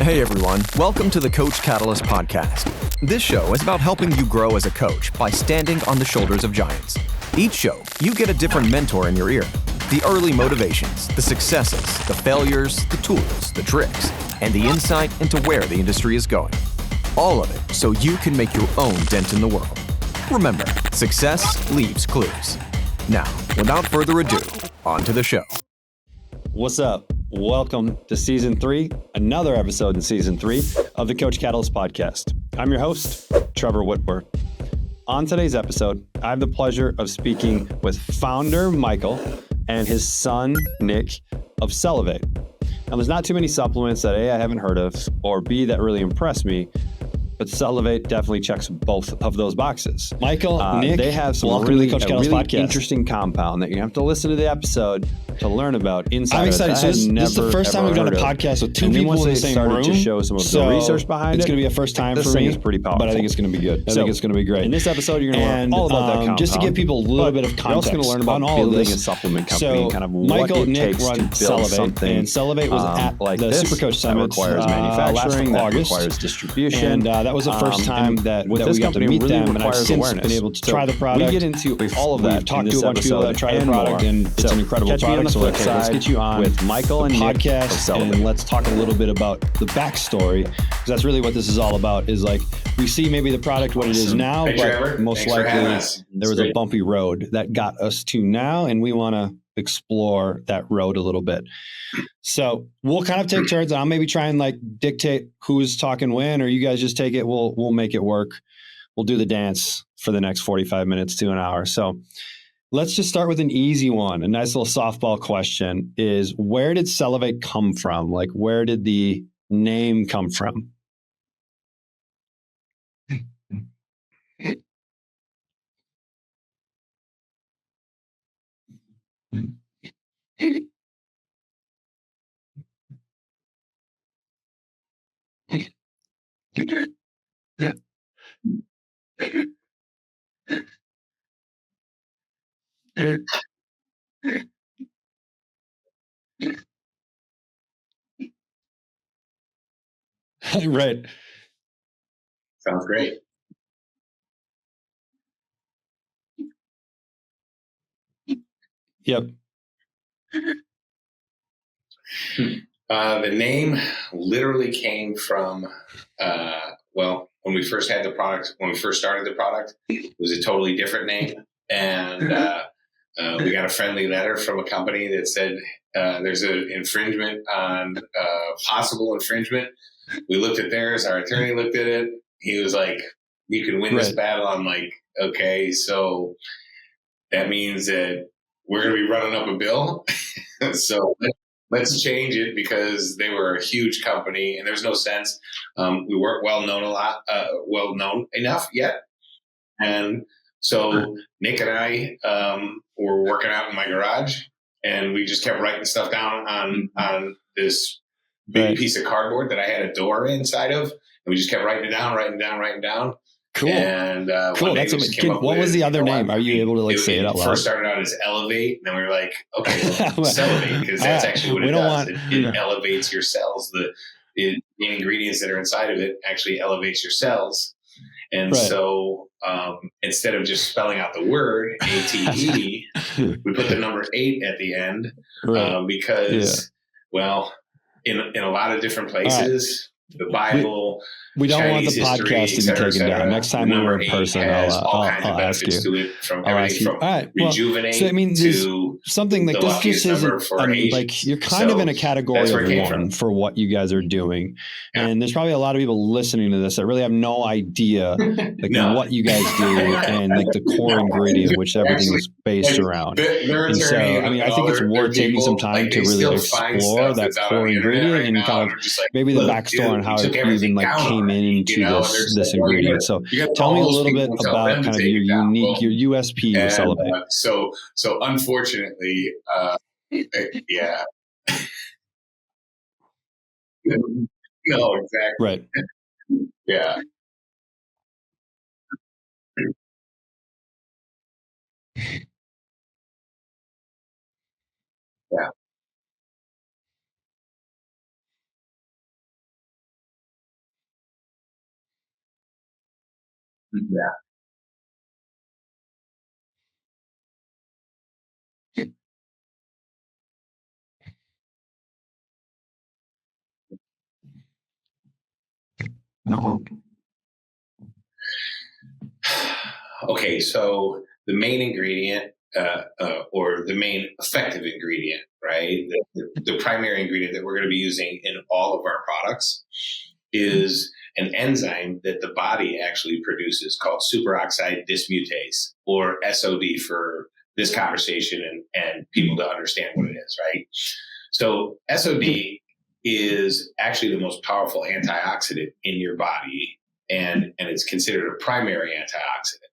Hey everyone, welcome to the Coach Catalyst podcast. This show is about helping you grow as a coach by standing on the shoulders of giants. Each show, you get a different mentor in your ear. The early motivations, the successes, the failures, the tools, the tricks, and the insight into where the industry is going. All of it so you can make your own dent in the world. Remember, success leaves clues. Now, without further ado, on to the show. What's up? Welcome to Season 3, another episode in Season 3 of the Coach Catalyst podcast. I'm your host, Trevor Whitworth. On today's episode, I have the pleasure of speaking with founder Michael and his son, Nick, of Cellev8. Now, there's not too many supplements that A, I haven't heard of, or B, that really impress me, but Cellev8 definitely checks both of those boxes. Michael, Nick, they have some welcome really, to the Coach Catalyst podcast. Interesting compound that you have to listen to the episode to learn about. Inside I'm excited. So this is the first time we've done a of. podcast with two And then people once in the they same started room. to show some of the research behind it's it, going to be a first time this for thing me, is pretty powerful. but I think it's going to be good. I think it's going to be great. In this episode, you're going to learn all about that compound. Just to give people a little bit of You're also context going to learn about on all building of a this. supplement company So and kind of Michael what and it Nick takes run to build Cellev8, something and Cellev8 was at like the this. Supercoach Summit That requires manufacturing, last that August. requires distribution. And that was the first time that we got to meet them, and I've since been able to try the product. We get into all of that. We've talked to a bunch of people that try the product, and it's an incredible product. So let's get you on with Michael and Nick podcast, and let's talk a little bit about the backstory, because that's really what this is all about. Is like we see maybe the product what it is now, Hey, but Trevor. most Thanks for having likely us. there was a bumpy road that got us to now, and we want to explore that road a little bit. So we'll kind of take turns, and I'll maybe try and like dictate who's talking when, or you guys just take it. We'll make it work. We'll do the dance for the next 45 minutes to an hour. So let's just start with an easy one. A nice little softball question is, where did Cellev8 come from? Like, where did the name come from? Yeah. Right. Sounds great. Yep. The name literally came from, when we first had the product, when we first started the product, it was a totally different name. And we got a friendly letter from a company that said there's an infringement on possible infringement. We looked at theirs. Our attorney looked at it. He was like, you can win this battle. I'm like, okay, so that means that we're going to be running up a bill. So let's change it, because they were a huge company and there's no sense. We weren't well known enough yet. And so Nick and I were working out in my garage, and we just kept writing stuff down on this big piece of cardboard that I had a door inside of. And we just kept writing it down. Cool. And cool. That's amazing. What was the other name? Are you able to like say it out loud? First started out as Elevate, and then we were like, okay, Cellev8, because that's actually what it does. It elevates your cells. The ingredients that are inside of it actually elevates your cells. And so instead of just spelling out the word ATE, we put the number 8 at the end because, in a lot of different places, the Bible, we don't Chinese want the podcast history, to be taken down. Next time we're in person, I'll ask you. To it, from I'll everything ask you. from All right. rejuvenate So I mean, to something like the this luckiest just number isn't. for I mean, Asian. like you're kind of in a category that's where it came of one from. for what you guys are doing, and there's probably a lot of people listening to this that really have no idea like what you guys do and like the core ingredient which everything is based around. And so, I mean, I think it's worth taking some time to really explore that core ingredient and kind of maybe the backstory on how it even like came into this ingredient. So tell me a little bit about kind of your unique, your USP with Cellev8. So unfortunately, yeah. No, exactly. Right. Yeah. Yeah. Yeah. Okay, so the main ingredient, or the main effective ingredient, right? The primary ingredient that we're going to be using in all of our products is an enzyme that the body actually produces called superoxide dismutase, or SOD for this conversation and people to understand what it is, right? So SOD is actually the most powerful antioxidant in your body, and it's considered a primary antioxidant.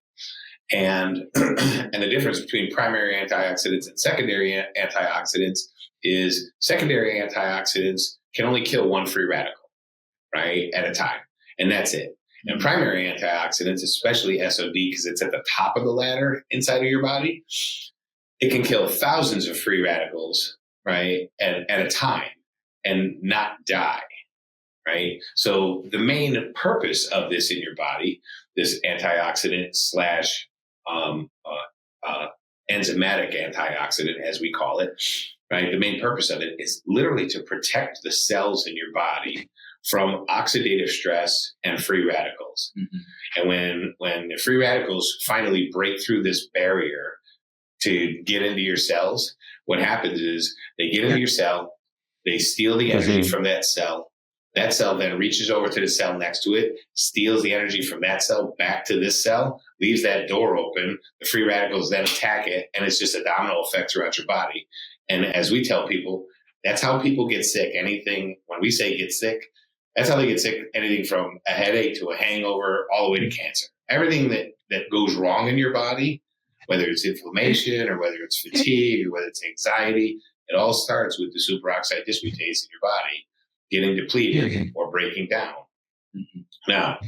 And and the difference between primary antioxidants and secondary antioxidants is secondary antioxidants can only kill one free radical, right, at a time, and that's it. And primary antioxidants, especially SOD, because it's at the top of the ladder inside of your body, it can kill thousands of free radicals, right, at a time and not die, right? So the main purpose of this in your body, this antioxidant slash enzymatic antioxidant, as we call it, right? The main purpose of it is literally to protect the cells in your body from oxidative stress and free radicals. And when the free radicals finally break through this barrier to get into your cells, what happens is they get into your cell, they steal the energy from that cell. That cell then reaches over to the cell next to it, steals the energy from that cell back to this cell, leaves that door open. The free radicals then attack it, and it's just a domino effect throughout your body. And as we tell people, that's how people get sick. Anything, when we say get sick, that's how they get sick. Anything from a headache to a hangover, all the way to cancer. Everything that goes wrong in your body, whether it's inflammation or whether it's fatigue or whether it's anxiety, it all starts with the superoxide dismutase in your body getting depleted or breaking down. Now,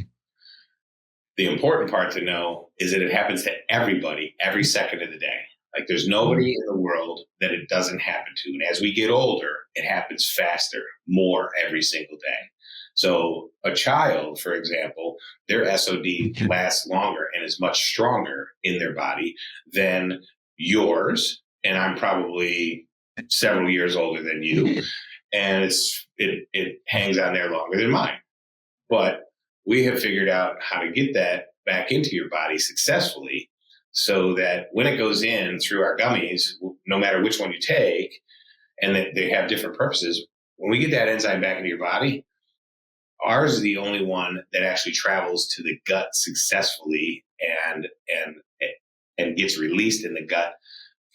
the important part to know is that it happens to everybody every second of the day. Like there's nobody in the world that it doesn't happen to. And as we get older, it happens faster, more every single day. So a child, for example, their SOD lasts longer and is much stronger in their body than yours. And I'm probably several years older than you. And it hangs on there longer than mine. But we have figured out how to get that back into your body successfully so that when it goes in through our gummies, no matter which one you take, and that they have different purposes, when we get that enzyme back into your body, ours is the only one that actually travels to the gut successfully and gets released in the gut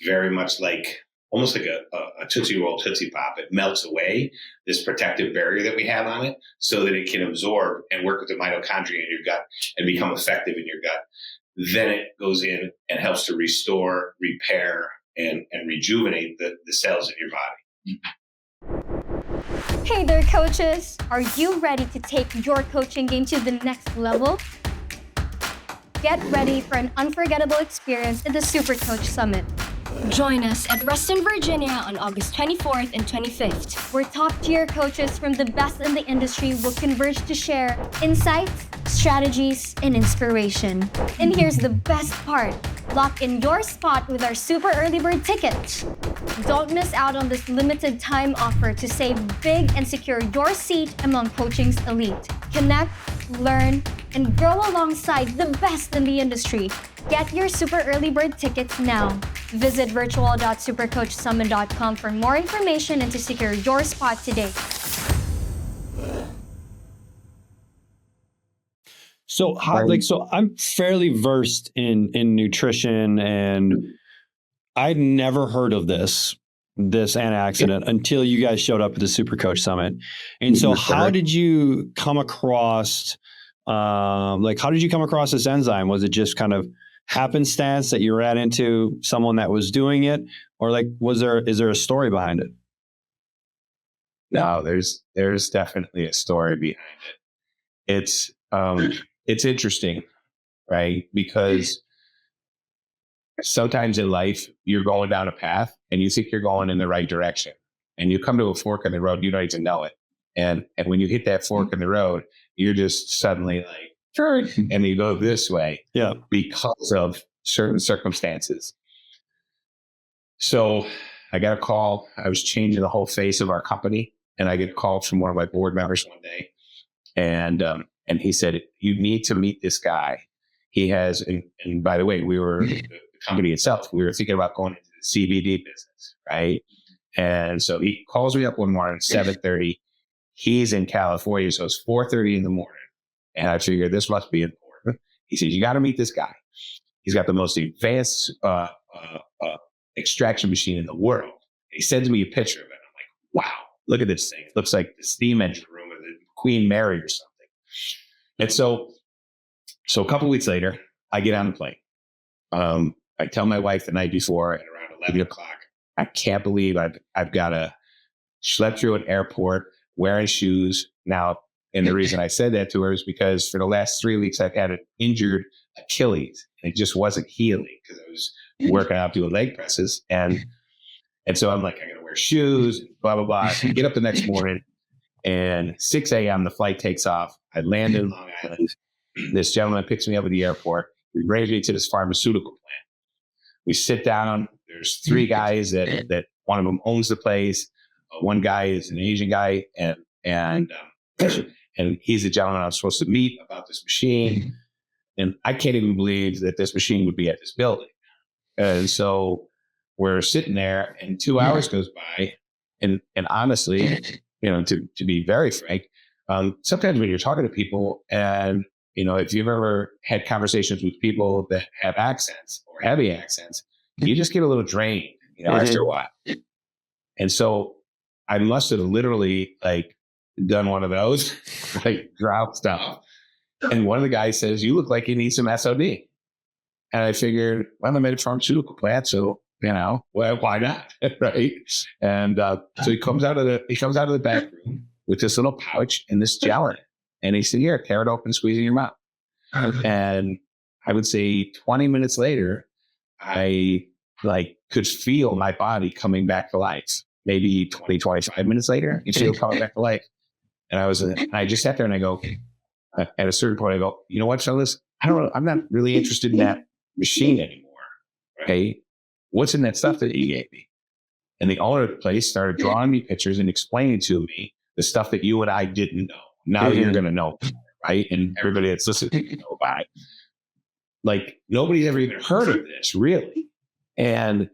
very much like almost like a Tootsie Roll Tootsie Pop. It melts away this protective barrier that we have on it so that it can absorb and work with the mitochondria in your gut and become effective in your gut. Then it goes in and helps to restore, repair, and rejuvenate the cells in your body. Hey there, coaches! Are you ready to take your coaching game to the next level? Get ready for an unforgettable experience at the Super Coach Summit. Join us at Reston, Virginia on August 24th and 25th. Where top-tier coaches from the best in the industry will converge to share insights, strategies, and inspiration. And here's the best part. Lock in your spot with our super early bird tickets. Don't miss out on this limited time offer to save big and secure your seat among coaching's elite. Connect, learn, and grow alongside the best in the industry. Get your super early bird tickets now. Visit virtual.supercoachsummit.com for more information and to secure your spot today. So, so I'm fairly versed in nutrition, and I'd never heard of this antioxidant until you guys showed up at the Super Coach Summit. And so, how did you come across? How did you come across this enzyme? Was it just kind of happenstance that you ran into someone that was doing it, or is there a story behind it? No, there's definitely a story behind it. It's interesting, right? Because sometimes in life you're going down a path and you think you're going in the right direction, and you come to a fork in the road, you don't even know it. And when you hit that fork in the road, you're just suddenly like, turn, and you go this way. Yeah. Because of certain circumstances. So I got a call. I was changing the whole face of our company, and I get a call from one of my board members one day, and he said, "You need to meet this guy. He has." And by the way, we were the company itself. We were thinking about going into the CBD business, right? And so he calls me up one morning, 7:30. He's in California, so it's 4:30 in the morning, and I figured this must be important. He says, "You got to meet this guy. He's got the most advanced extraction machine in the world." He sends me a picture of it. I'm like, wow, look at this thing. It looks like the steam engine room of the Queen Mary or something. And so a couple of weeks later, I get on the plane. I tell my wife the night before at around 11 o'clock, I can't believe I've got to schlep through an airport wearing shoes. Now, and the reason I said that to her is because for the last 3 weeks, I've had an injured Achilles, and it just wasn't healing because I was working out doing leg presses. And so I'm like, I got to wear shoes, blah, blah, blah. I get up the next morning, and 6 a.m., the flight takes off. I land in Long Island. This gentleman picks me up at the airport. He brings me to this pharmaceutical plant. We sit down. There's 3 guys that one of them owns the place. One guy is an Asian guy, and he's the gentleman I'm supposed to meet about this machine. And I can't even believe that this machine would be at this building. And so we're sitting there, and 2 hours goes by. And honestly, to be very frank, sometimes when you're talking to people, and if you've ever had conversations with people that have accents or heavy accents, you just get a little drained, after a while. And so I must have literally done one of those, drought stuff. And one of the guys says, "You look like you need some SOD." And I figured, well, I'm at a pharmaceutical plant, so why not, right? And so he comes out of the back room with this little pouch and this gel in it, and he said, "Here, tear it open, squeeze it in your mouth." And I would say 20 minutes later, I could feel my body coming back to life. Maybe 20, 25 minutes later, you feel coming back to life. And I just sat there and I go, at a certain point, I go, "You know what, fellas? I'm not really interested in that machine anymore. Okay. What's in that stuff that you gave me?" And the owner of the place started drawing me pictures and explaining to me the stuff that you and I didn't know. Now you're going to know, right? And everybody that's listening to know about it. Nobody's ever even heard of this, really. And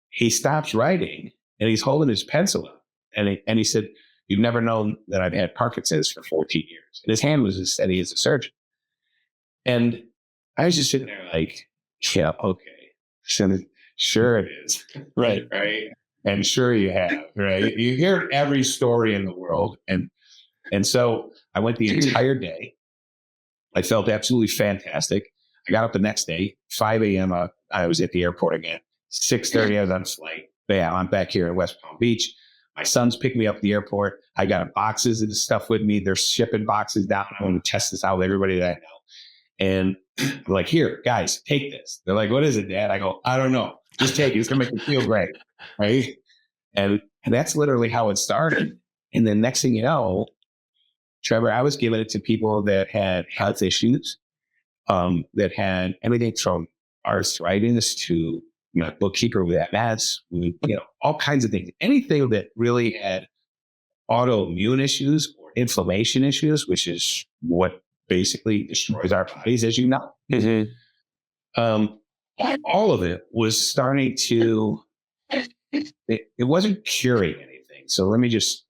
he stops writing and he's holding his pencil up. And he said, "You've never known that I've had Parkinson's for 14 years. And his hand was as steady as a surgeon. And I was just sitting there yeah, okay. Sure it is. Right. Right. And sure you have, right? You hear every story in the world. And so I went the entire day. I felt absolutely fantastic. I got up the next day, 5 a.m. I was at the airport again. 6:30, I was on a flight. Bam, I'm back here in West Palm Beach. My son's picking me up at the airport. I got boxes of stuff with me. They're shipping boxes down. I want to test this out with everybody that I know. And I'm like, "Here, guys, take this." They're like, "What is it, Dad?" I go, "I don't know. Just take it. It's going to make me feel great." Right. And that's literally how it started. And then next thing you know, Trevor, I was giving it to people that had health issues, that had everything from arthritis to bookkeeper with MS, all kinds of things. Anything that really had autoimmune issues or inflammation issues, which is what basically destroys our bodies, as you know. Mm-hmm. All of it was starting to. It wasn't curing anything. So let me just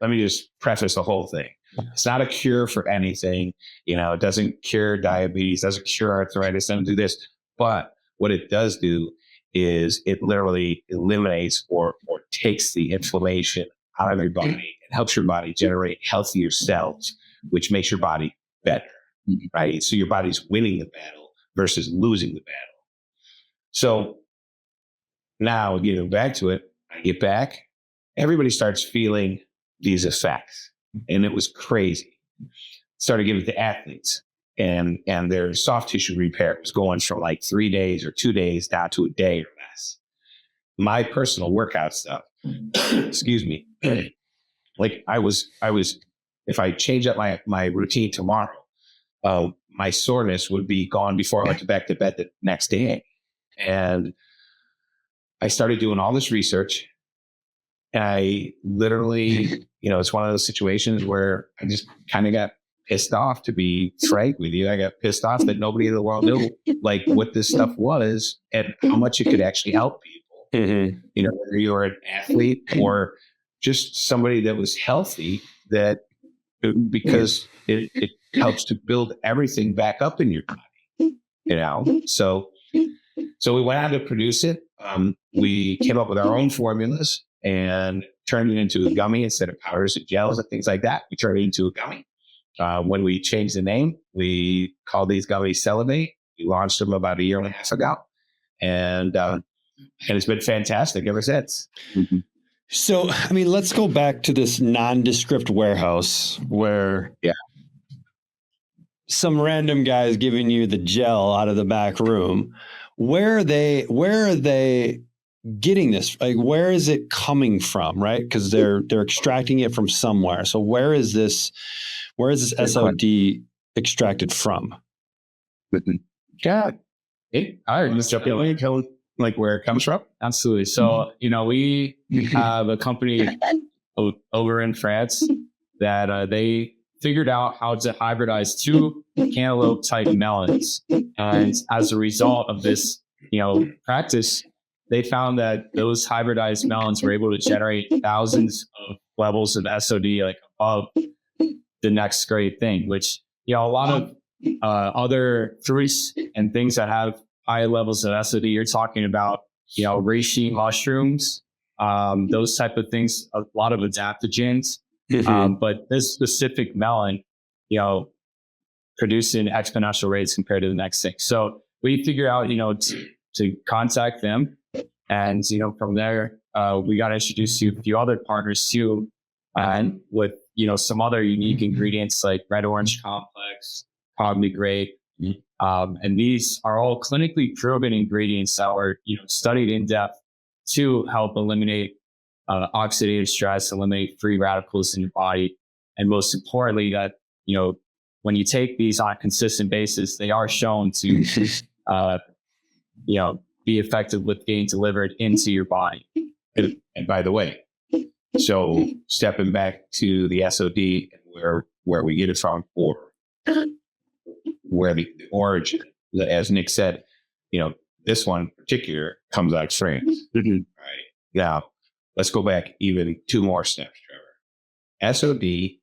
preface the whole thing. It's not a cure for anything. It doesn't cure diabetes, doesn't cure arthritis, doesn't do this. But what it does do is it literally eliminates or takes the inflammation out of your body and helps your body generate healthier cells, which makes your body better, right? So your body's winning the battle versus losing the battle. So now getting back to it, I get back, everybody starts feeling these effects. And it was crazy. Started giving it to athletes, and their soft tissue repair was going from 3 days or 2 days down to a day or less. My personal workout stuff, excuse me, I was, if I change up my routine tomorrow, my soreness would be gone before I went back to bed the next day. And I started doing all this research. And I literally, it's one of those situations where I just kind of got pissed off, to be frank with you. I got pissed off that nobody in the world knew like what this stuff was and how much it could actually help people. Mm-hmm. Whether you're an athlete or just somebody that was healthy, because it helps to build everything back up in your body, So we went on to produce it. We came up with our own formulas and turned it into a gummy instead of powders and gels and things like that. We turned it into a gummy. When we changed the name, we called these gummies Cellev8. We launched them about a year and a half ago, and it's been fantastic ever since. Mm-hmm. So, let's go back to this nondescript warehouse where some random guys giving you the gel out of the back room. Where are they getting this? Like, where is it coming from? Right, because they're extracting it from somewhere. So where is this SOD extracted from? Yeah, I just jump in, like where it comes from. Absolutely. So, we have a company over in France that they figured out how to hybridize two cantaloupe type melons. And as a result of this, practice, they found that those hybridized melons were able to generate thousands of levels of SOD, like above the next grade thing, which, a lot of other fruits and things that have high levels of SOD, you're talking about, reishi mushrooms, those type of things, a lot of adaptogens. Mm-hmm. But this specific melon, producing exponential rates compared to the next thing. So we figure out, to contact them. And, from there, we got introduced to a few other partners too, and with, some other unique ingredients like red orange complex, cognitive grape. And these are all clinically proven ingredients that were, studied in depth to help eliminate oxidative stress, eliminate free radicals in your body. And most importantly, that, when you take these on a consistent basis, they are shown to, be effective with getting delivered into your body. And by the way, so stepping back to the SOD and where we get it from, or where the origin, as Nick said, this one in particular comes out of France. Mm-hmm. Right. Now, let's go back even 2 more steps, Trevor. SOD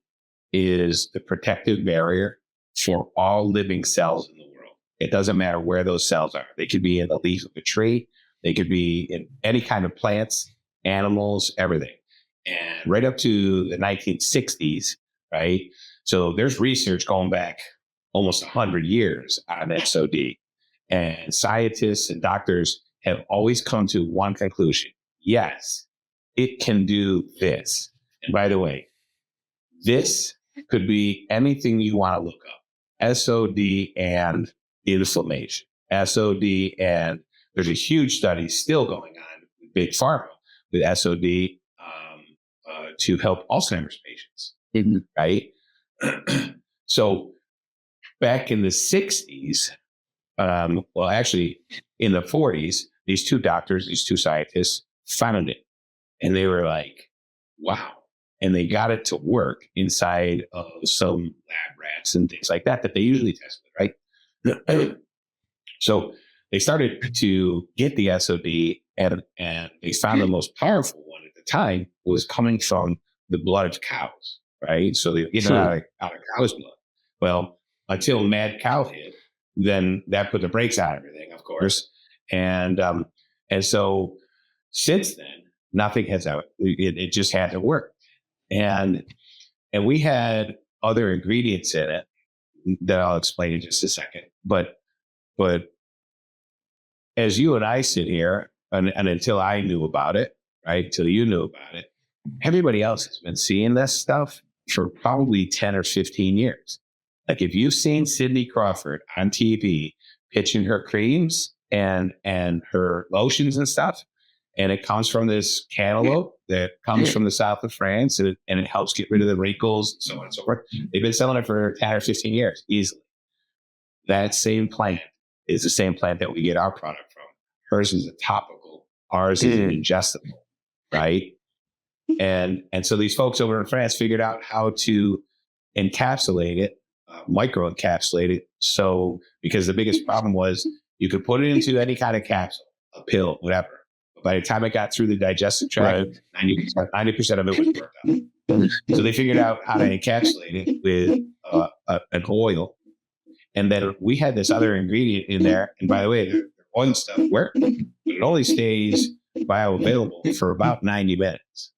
is the protective barrier for all living cells in the world. It doesn't matter where those cells are. They could be in the leaves of a tree. They could be in any kind of plants, animals, everything. And right up to the 1960s, right? So there's research going back almost 100 years on SOD. And scientists and doctors have always come to one conclusion. Yes, it can do this. And by the way, this could be anything you want to look up. SOD and inflammation. SOD, and there's a huge study still going on with Big Pharma with SOD to help Alzheimer's patients, right? So back in the 60s, actually in the 40s, these two scientists found it, and they were like, wow. And they got it to work inside of some lab rats and things like that they usually test with, right? So they started to get the SOD, and they found the most powerful one at the time was coming from the blood of cows, right? So they get it out of cow's blood. Well, until mad cow hit, then that put the brakes on everything, of course. And so since then, nothing has ever, it just had to work. And we had other ingredients in it that I'll explain in just a second. But as you and I sit here, and until I knew about it, right, until you knew about it, everybody else has been seeing this stuff for probably 10 or 15 years. Like if you've seen Cindy Crawford on TV pitching her creams and her lotions and stuff, and it comes from this cantaloupe that comes from the south of France, and it helps get rid of the wrinkles and so on and so forth. They've been selling it for 10 or 15 years easily. that same plant is the same plant that we get our product from. Hers is a topical, ours is an ingestible, right? And so these folks over in France figured out how to encapsulate it, micro encapsulate it. So, because the biggest problem was you could put it into any kind of capsule, a pill, whatever. But by the time it got through the digestive tract, 90% of it was burnt up. So they figured out how to encapsulate it with an oil. And then we had this other ingredient in there. And by the way, the oil stuff worked. It only stays bioavailable for about 90 minutes.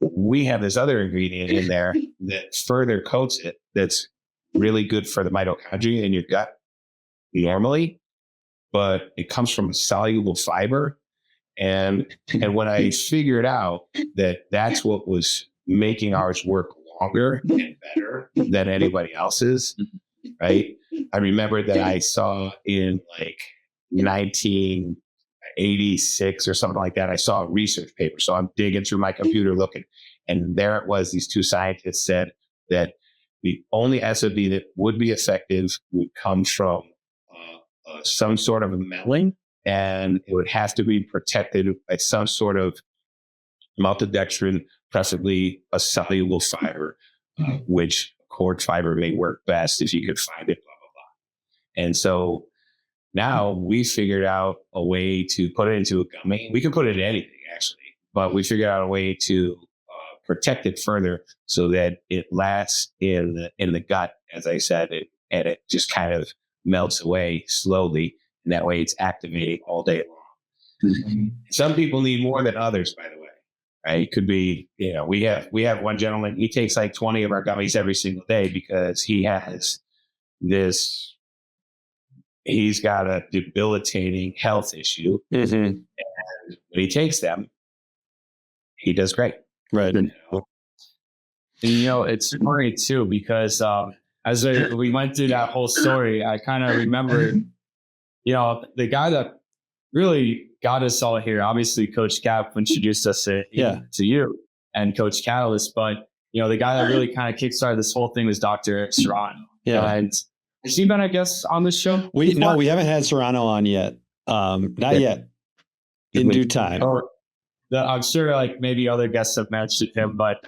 We have this other ingredient in there that further coats it that's really good for the mitochondria in your gut normally, but it comes from a soluble fiber. And when I figured out that that's what was making ours work longer and better than anybody else's, right? I remember that I saw in like 1986 or something like that, I saw a research paper. So I'm digging through my computer looking, and there it was. These two scientists said that the only SOD that would be effective would come from some sort of a melon, and it would have to be protected by some sort of maltodextrin, preferably a soluble fiber, which cord fiber may work best if you could find it, blah, blah, blah. And so now we figured out a way to put it into a gummy. We can put it in anything, actually, but we figured out a way to protect it further so that it lasts in the gut, as I said, and it just kind of melts away slowly. And that way it's activating all day long. Some people need more than others, by the way. Right? It could be, we have one gentleman, he takes like 20 of our gummies every single day because he has he's got a debilitating health issue. And when he takes them, he does great. Right. And, it's funny too, because as we went through that whole story, I kind of remembered, the guy that really got us all here, obviously Coach Cap introduced us to you and Coach Catalyst, but the guy that really kind of kickstarted this whole thing was Dr. Serrano. Yeah. And has he been, I guess, on the show? We haven't had Serrano on yet. Not yet. In due time. I'm sure like maybe other guests have mentioned him, but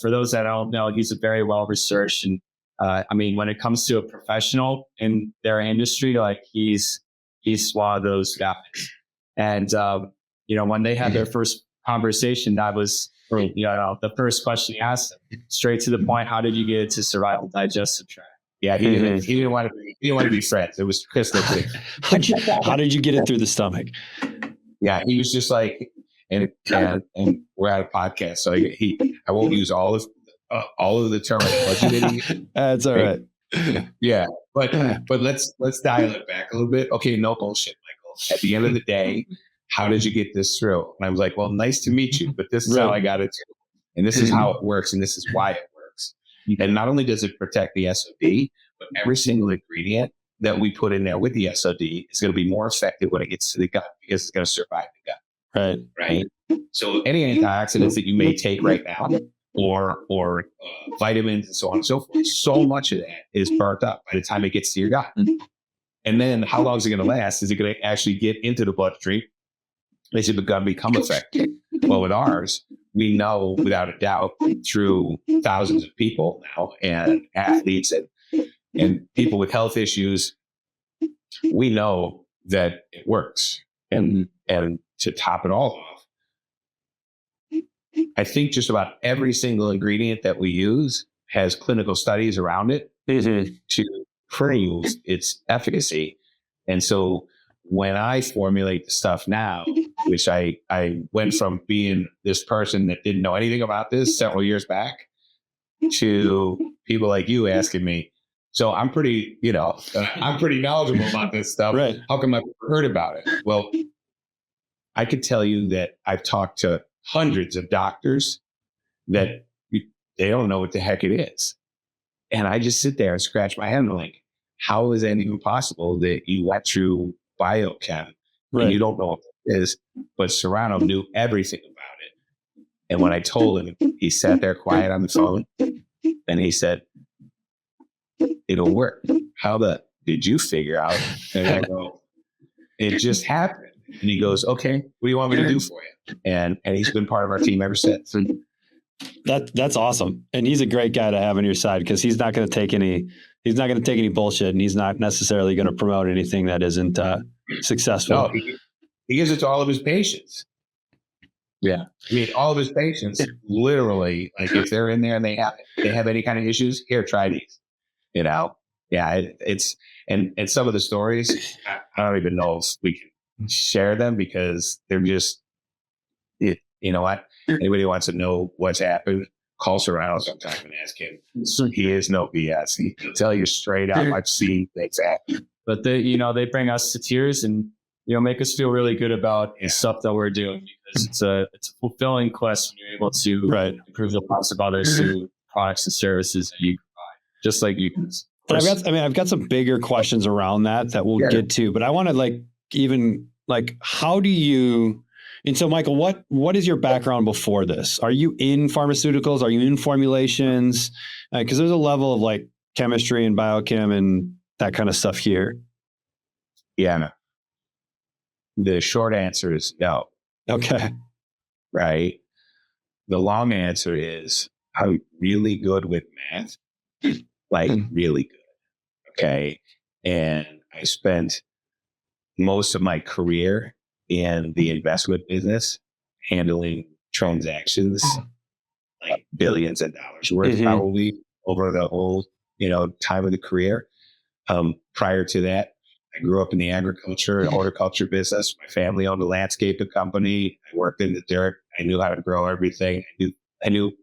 for those that don't know, he's a very well researched, and when it comes to a professional in their industry, like he's one of those guys. And when they had their first conversation, that was the first question he asked them, straight to the point. How did you get into survival digestive tract? Yeah, he didn't want to be friends. It was crystal clear. How did you get it through the stomach? Yeah, he was just like, and we're at a podcast, so I won't use all of the terminology. That's all right. Yeah, but let's dial it back a little bit. Okay, no bullshit, Michael. At the end of the day, how did you get this through? And I was like, well, nice to meet you, but this is how I got it through, and this is how it works, and this is why it works. And not only does it protect the SOD, but every single ingredient that we put in there with the SOD is going to be more effective when it gets to the gut because it's going to survive the gut. Right. So any antioxidants that you may take right now, or vitamins and so on and so forth, so much of that is burnt up by the time it gets to your gut. And then how long is it going to last? Is it going to actually get into the bloodstream? Is it going to become effective? Well, with ours, we know without a doubt through thousands of people now, and athletes and people with health issues, we know that it works. And to top it all off, I think just about every single ingredient that we use has clinical studies around it to prove its efficacy. And so when I formulate the stuff now, which I went from being this person that didn't know anything about this several years back to people like you asking me, so I'm pretty knowledgeable about this stuff. Right. How come I've heard about it? Well, I could tell you that I've talked to hundreds of doctors that they don't know what the heck it is. And I just sit there and scratch my head and I'm like, how is that even possible that you went through biochem and you don't know what it is? But Serrano knew everything about it. And when I told him, he sat there quiet on the phone and he said, it'll work. how did you figure out? And I go, it just happened. And he goes, okay, what do you want me to do for you? And he's been part of our team ever since. That's awesome. And he's a great guy to have on your side because he's not going to take any bullshit, and he's not necessarily going to promote anything that isn't successful. No, he gives it to all of his patients. Yeah. I mean, all of his patients, literally, like if they're in there and they have any kind of issues, here, try these. You know? Yeah, it's and some of the stories, I don't even know if we can share them because they're just, you know what? Anybody who wants to know what's happened, call Serrano sometime and ask him. He is no BS. He'll tell you straight up. I've seen things happen. But they bring us to tears and, make us feel really good about the stuff that we're doing because it's a fulfilling quest when you're able to improve the lives of others through products and services that you provide, just like you can. But I've got some bigger questions around that we'll get to, but I want to how do you, and so Michael, what is your background before this? Are you in pharmaceuticals? Are you in formulations? Because there's a level of like chemistry and biochem and that kind of stuff here. Yeah. No. The short answer is no. Okay. Right. The long answer is I'm really good with math, like really good. Okay. And I spent most of my career in the investment business, handling transactions, like billions of dollars worth, probably over the whole, time of the career. Prior to that, I grew up in the agriculture and horticulture business. My family owned a landscaping company. I worked in the dirt. I knew how to grow everything. I knew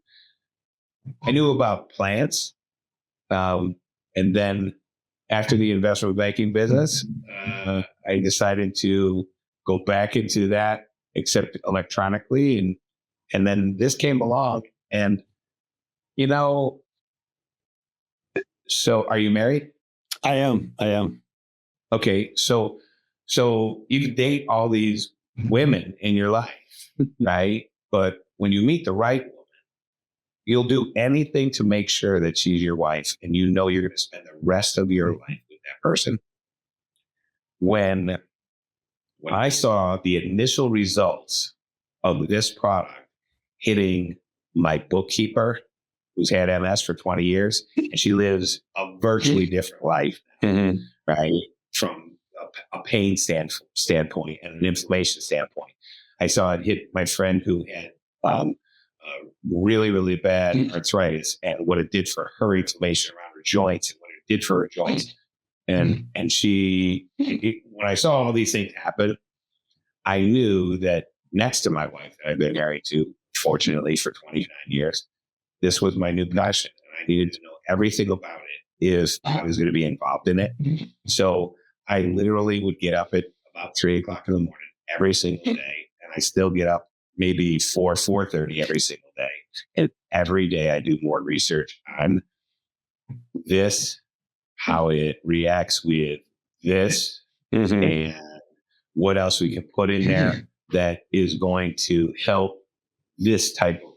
about plants. And then after the investment banking business, I decided to go back into that, except electronically. And then this came along and, so are you married? I am. Okay. So you can date all these women in your life, right? But when you meet the right woman, you'll do anything to make sure that she's your wife and you're going to spend the rest of your life with that person. When I saw the initial results of this product hitting my bookkeeper, who's had MS for 20 years, and she lives a virtually different life, right? From a pain standpoint and an inflammation standpoint. I saw it hit my friend who had really, really bad arthritis and what it did for her inflammation around her joints and what it did for her joints. And when I saw all these things happen, I knew that next to my wife that I've been married to, fortunately, for 29 years, this was my new passion. And I needed to know everything about it if I was going to be involved in it. So I literally would get up at about 3:00 in the morning every single day. And I still get up maybe 4:30 every single day. And every day I do more research on this, how it reacts with this, and what else we can put in there that is going to help this type of,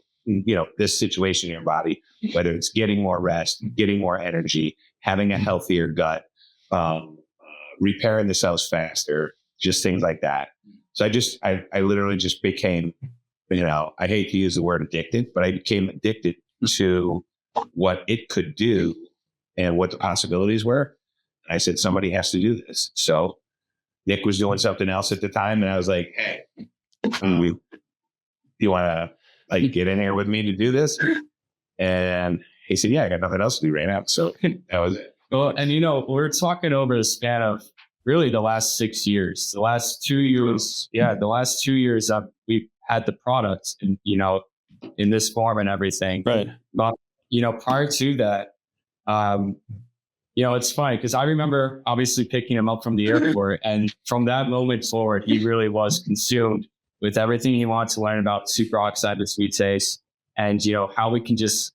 this situation in your body, whether it's getting more rest, getting more energy, having a healthier gut, repairing the cells faster, just things like that. So I literally just became, I hate to use the word addicted, but I became addicted to what it could do and what the possibilities were. And I said, somebody has to do this. So Nick was doing something else at the time. And I was like, hey, you want to get in here with me to do this? And he said, yeah, I got nothing else to do right now. So that was it. Well, and we're talking over the span of really the last 6 years, the last 2 years. Yeah. The last 2 years we've had the product and, in this form and everything. Right. But, prior to that, it's funny because I remember obviously picking him up from the airport, and from that moment forward, he really was consumed with everything he wanted to learn about superoxide dismutase and, how we can just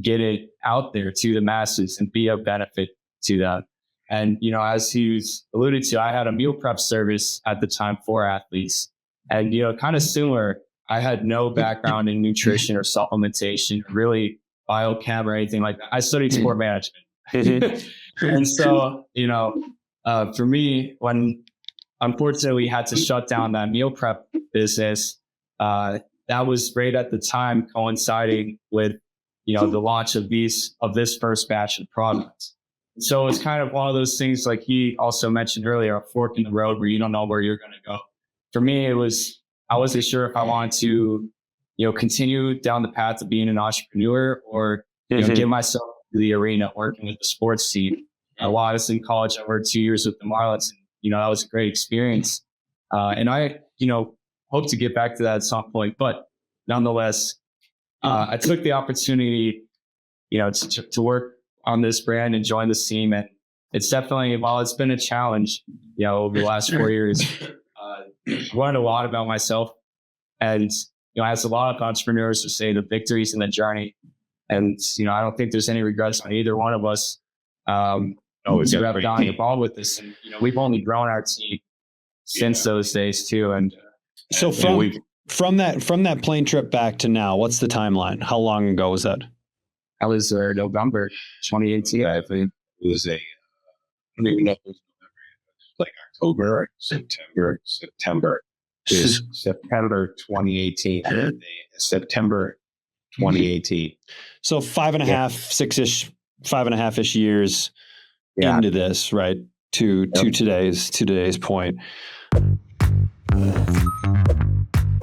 get it out there to the masses and be of benefit to them. And, as he's alluded to, I had a meal prep service at the time for athletes, and, kind of similar. I had no background in nutrition or supplementation, really biochem or anything like that. I studied sport management. And so, for me, when unfortunately we had to shut down that meal prep business, that was right at the time coinciding with, the launch of this first batch of products. So it's kind of one of those things, like he also mentioned earlier, a fork in the road where you don't know where you're going to go. For me, I wasn't sure if I wanted to, continue down the path of being an entrepreneur or, give myself to the arena working with the sports team. While I was in college, I worked 2 years with the Marlins, and, that was a great experience. And I, hope to get back to that at some point, but nonetheless, I took the opportunity, to work on this brand and join the team. And it's definitely, while it's been a challenge, over the last 4 years, I've learned a lot about myself. And, as a lot of entrepreneurs would say, the victories in the journey. And, I don't think there's any regrets on either one of us. We have gotten involved with this. And, we've only grown our team since those days too. And so from that plane trip back to now, what's the timeline? How long ago was that? That was November 2018. I think it was I don't even know if it was November. It was like October, or September. Is September 2018. September 2018. So 5.5-ish years into this, right? To today's point.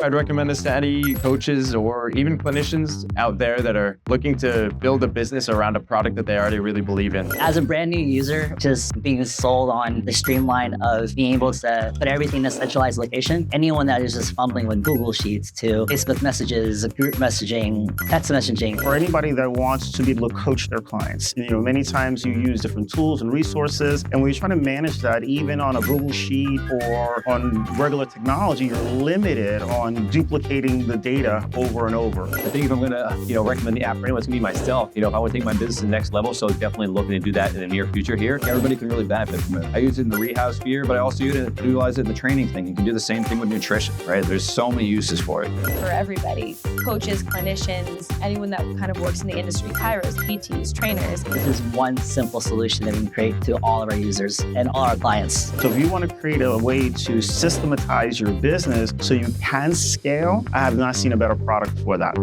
I'd recommend this to any coaches or even clinicians out there that are looking to build a business around a product that they already really believe in. As a brand new user, just being sold on the streamline of being able to put everything in a centralized location, anyone that is just fumbling with Google Sheets to Facebook messages, group messaging, text messaging. For anybody that wants to be able to coach their clients, many times you use different tools and resources, and when you're trying to manage that, even on a Google Sheet or on regular technology, you're limited on duplicating the data over and over. I think if I'm going to, recommend the app for anyone, it's going to be myself. If I want to take my business to the next level, so definitely looking to do that in the near future here. Everybody can really benefit from it. I use it in the rehab sphere, but I also utilize it in the training thing. You can do the same thing with nutrition, right? There's so many uses for it. For everybody, coaches, clinicians, anyone that kind of works in the industry, chiros, PTs, trainers. This is one simple solution that we can create to all of our users and all our clients. So if you want to create a way to systematize your business so you can scale, I have not seen a better product for that.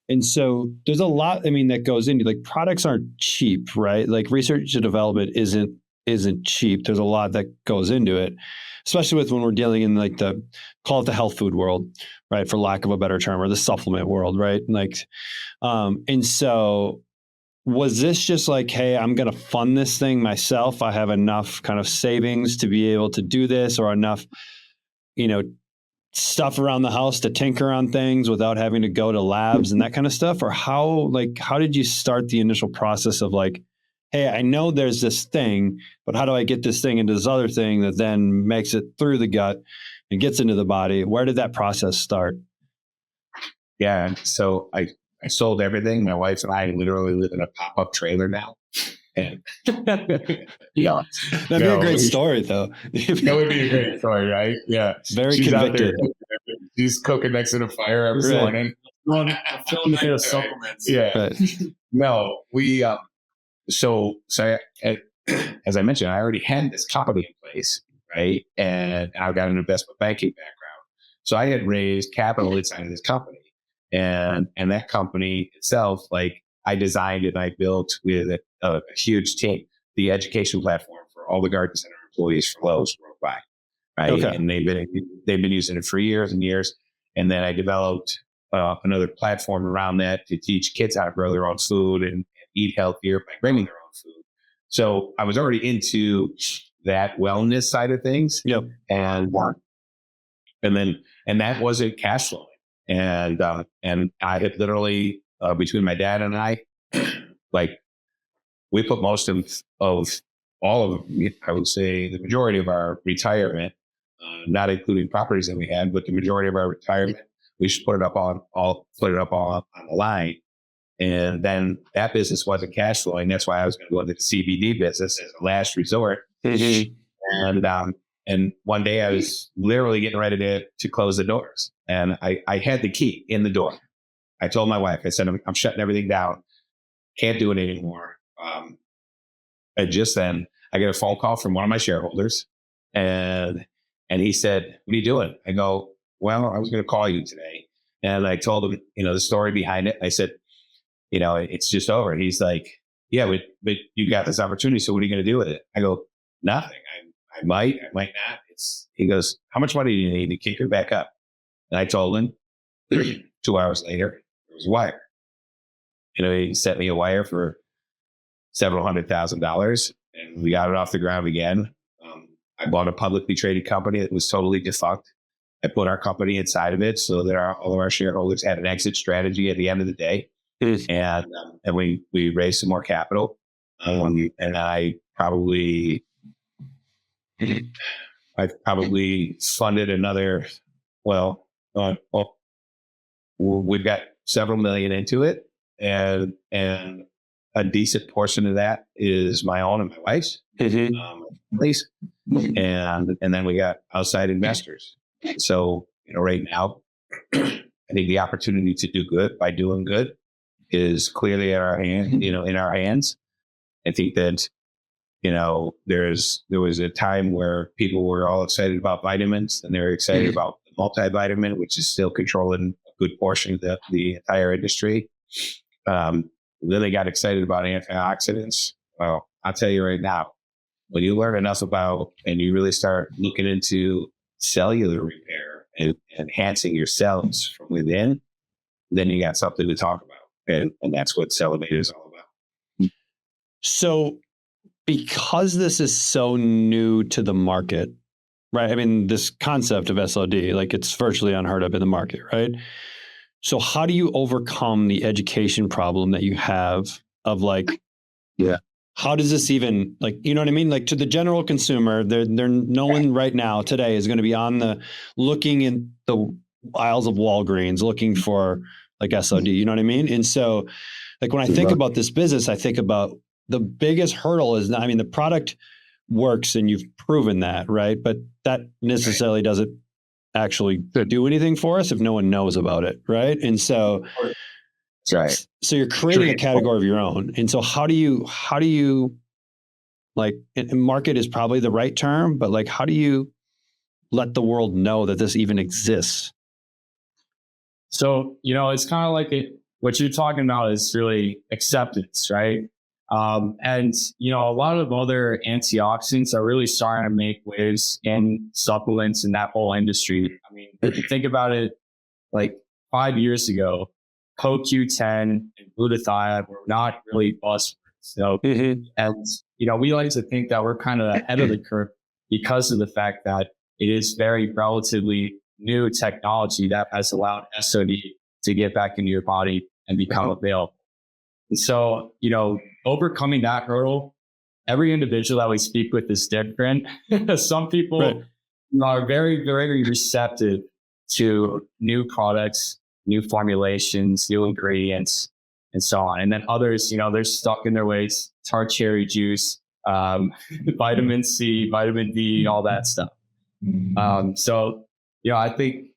And so there's a lot, that goes into, like, products aren't cheap, right? Like, research and development isn't cheap. There's a lot that goes into it, especially when we're dealing in, like, call it the health food world, right? For lack of a better term, or the supplement world, right? Like, and so was this just like, hey, I'm going to fund this thing myself? I have enough kind of savings to be able to do this, or enough, stuff around the house to tinker on things without having to go to labs and that kind of stuff? Or how did you start the initial process of, like, hey, I know there's this thing, but how do I get this thing into this other thing that then makes it through the gut and gets into the body? Where did that process start? Yeah. So I sold everything. My wife and I literally live in a pop-up trailer now. And that'd be a great story, though. That would be a great story, right? Yeah. Very convicted. She's cooking next to the fire every morning. Filling a bit of supplements. Yeah. Right. No, we, so as I mentioned, I already had this company in place, right? And I've got an investment banking background. So I had raised capital inside of this company. And that company itself, like, I designed and I built with a huge team, the education platform for all the garden center employees for Lowe's worldwide, right? Okay. And they've been using it for years and years. And then I developed another platform around that to teach kids how to grow their own food and eat healthier by bringing their own food. So I was already into that wellness side of things. Yep. And that wasn't cash flowing. And I had literally, between my dad and I, like, we put most of all of, I would say the majority of our retirement, not including properties that we had, but the majority of our retirement, we just put it up all on the line. And then that business wasn't cash flowing. That's why I was going to go into the CBD business as a last resort. Mm-hmm. And one day I was literally getting ready to close the doors, and I had the key in the door. I told my wife, I said, I'm shutting everything down. Can't do it anymore. And just then I get a phone call from one of my shareholders, and he said, "What are you doing?" I go, "Well, I was going to call you today." And I told him, the story behind it. I said, it's just over. And he's like, "Yeah, but you got this opportunity. So what are you going to do with it?" I go, "Nothing. I might not." He goes, "How much money do you need to kick it back up?" And I told him. 2 hours later, there was a wire. He sent me a wire for several $100,000, and we got it off the ground again. I bought a publicly traded company that was totally defunct. I put our company inside of it so that all of our shareholders had an exit strategy at the end of the day. And we raised some more capital. And I probably funded another, we've got several million into it, and a decent portion of that is my own and my wife's, please. And then we got outside investors. So, right now, I think the opportunity to do good by doing good is clearly in our hands. I think that, there was a time where people were all excited about vitamins, and they're excited about the multivitamin, which is still controlling a good portion of the entire industry. Then they got excited about antioxidants. Well, I'll tell you right now, when you learn enough about and you really start looking into cellular repair and enhancing your cells from within, then you got something to talk about. And that's what Cellev8 is all about. So because this is so new to the market, right? I mean, this concept of SOD, like it's virtually unheard of in the market, right? So how do you overcome the education problem that you have of how does this even, you know what I mean? Like, to the general consumer, no one right now today is going to be looking in the aisles of Walgreens looking for SOD, you know what I mean? And so when I think about this business, I think about the biggest hurdle is not, the product works and you've proven that, right? But that necessarily doesn't actually do anything for us if no one knows about it, right? And so that's right. So you're creating a category of your own. And so how do you and market is probably the right term, but how do you let the world know that this even exists? So, it's kind of like what you're talking about is really acceptance, right? And a lot of other antioxidants are really starting to make waves in supplements in that whole industry. If you think about it, 5 years ago, CoQ10 and glutathione were not really buzzwords. So, and we like to think that we're kind of ahead of the curve because of the fact that it is very relatively new technology that has allowed SOD to get back into your body and become available. And so, overcoming that hurdle, every individual that we speak with is different. Some people are very, very receptive to new products, new formulations, new ingredients, and so on. And then others, they're stuck in their ways, tart cherry juice, vitamin C, vitamin D, all that stuff. So, I think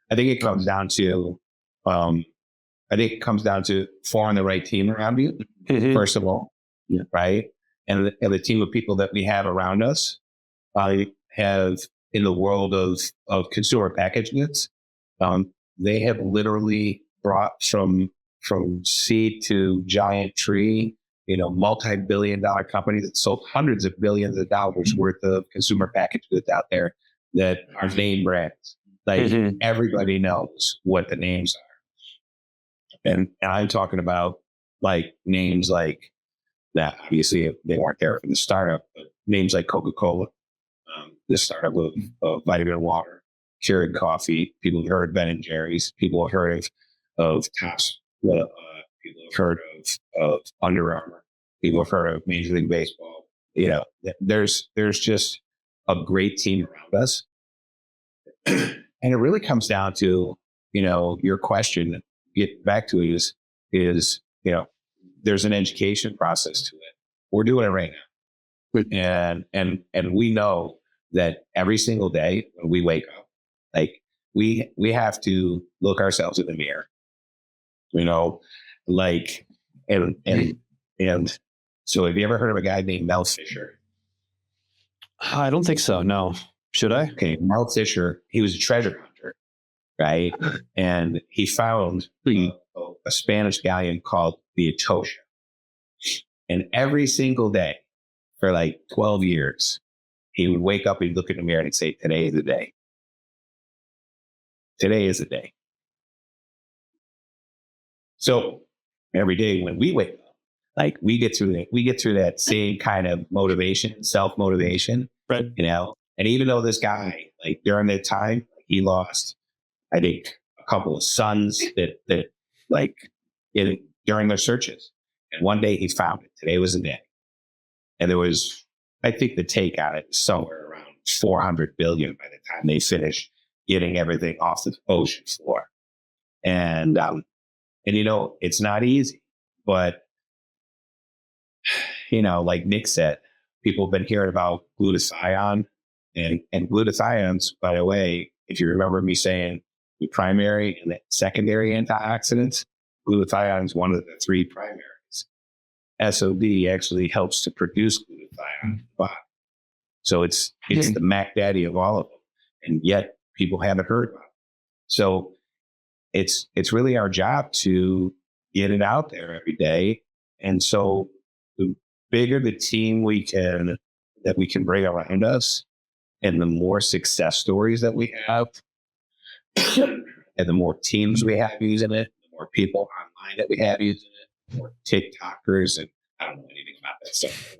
it comes down to, forming the right team around you, first of all, right? And the team of people that we have around us, have in the world of consumer packaged goods, they have literally brought from seed to giant tree, multi-billion-dollar companies that sold hundreds of billions of dollars worth of consumer packaged goods out there that are name brands. Everybody knows what the names are. And I'm talking about names like that. Obviously, they weren't there from the startup, but names like Coca-Cola, the startup of vitamin water, Keurig coffee. People have heard of Ben and Jerry's. People have heard of Tops. People have heard of Under Armour. People have heard of Major League Baseball. There's just a great team around us. And it really comes down to, your question, get back to it is, there's an education process to it. We're doing it right now. And we know that every single day when we wake up, we have to look ourselves in the mirror, you know, like, and so have you ever heard of a guy named Mel Fisher? I don't think so. No. Should I? Okay. Mel Fisher, he was a treasure hunter, right? And he found a Spanish galleon called the Atocha. And every single day for like 12 years, he would wake up, he'd look in the mirror and he'd say, today is the day. Today is the day. So every day when we wake up, like we get through that same kind of motivation, self-motivation, right? You know, and even though this guy, like during that time, he lost, I think, a couple of sons that like during their searches. And one day he found it. Today was the day. And there was, I think the take on it was somewhere around 400 billion by the time they finished getting everything off the ocean floor. And you know, it's not easy, but you know, like Nick said, people have been hearing about glutathione and glutathiones, by the way, if you remember me saying the primary and the secondary antioxidants, glutathione is one of the three primaries. SOD actually helps to produce glutathione in the body. So it's the Mac Daddy of all of them. And yet people haven't heard about it. So it's really our job to get it out there every day. And so the bigger the team that we can bring around us, and the more success stories that we have, and the more teams we have using it, the more people online that we have using it, the more TikTokers, and I don't know anything about that stuff.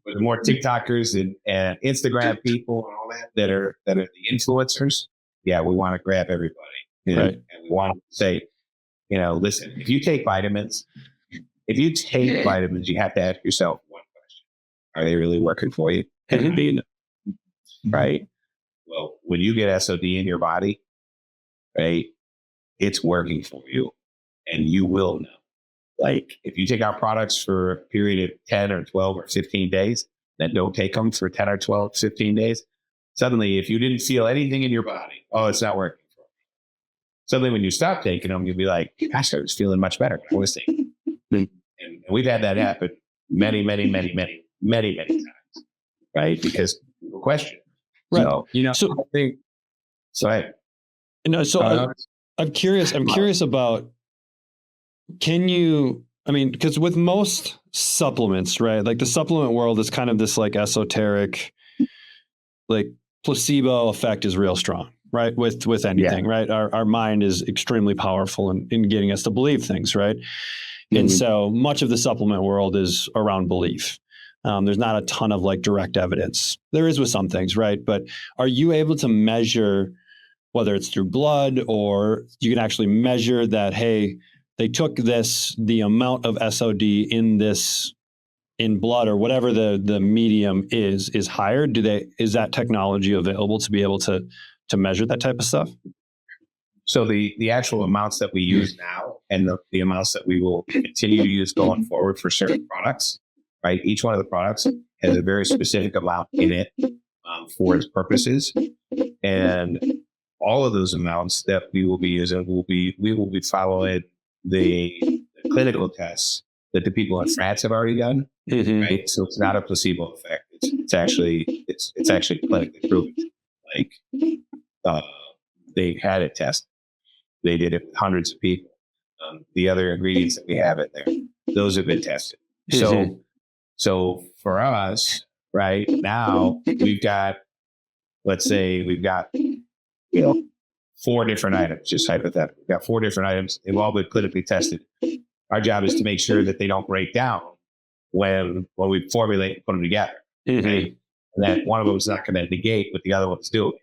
But the more TikTokers and Instagram people and all that are the influencers, yeah, we want to grab everybody. Right. And we want to say, you know, listen, if you take vitamins, you have to ask yourself one question. Are they really working for you? Right? Well, when you get SOD in your body, right, it's working for you. And you will know. Like, if you take our products for a period of 10 or 12 or 15 days, then don't take them for 10 or 12, 15 days. Suddenly, if you didn't feel anything in your body, oh, it's not working for me. Suddenly, when you stop taking them, you'll be like, gosh, I was feeling much better when I was taking them. And we've had that happen many times, right? Because people question. Right. So, you know, so I think, I'm curious about, because with most supplements, right? Like the supplement world is kind of this like esoteric, like placebo effect is real strong, right? With anything, right? Our mind is extremely powerful in getting us to believe things, right? Mm-hmm. And so much of the supplement world is around belief. There's not a ton of like direct evidence. There is with some things, right? But are you able to measure, whether it's through blood or you can actually measure that, hey, they took the amount of SOD in blood or whatever the medium is higher? Is that technology available to be able to measure that type of stuff? So the actual amounts that we use now and the amounts that we will continue to use going forward for certain products, right? Each one of the products has a very specific amount in it for its purposes. And all of those amounts that we will be using we will be following the clinical tests that the people in France have already done. Mm-hmm. Right? So it's not a placebo effect. It's actually clinically proven. Like they had it tested. They did it with hundreds of people. The other ingredients that we have in there, those have been tested. Mm-hmm. So for us, right now, we've got 4 different items, just hypothetically. We've got 4 different items. They've all been clinically tested. Our job is to make sure that they don't break down when we formulate and put them together. Mm-hmm. Right? And that one of them is not going to negate what the other one's doing.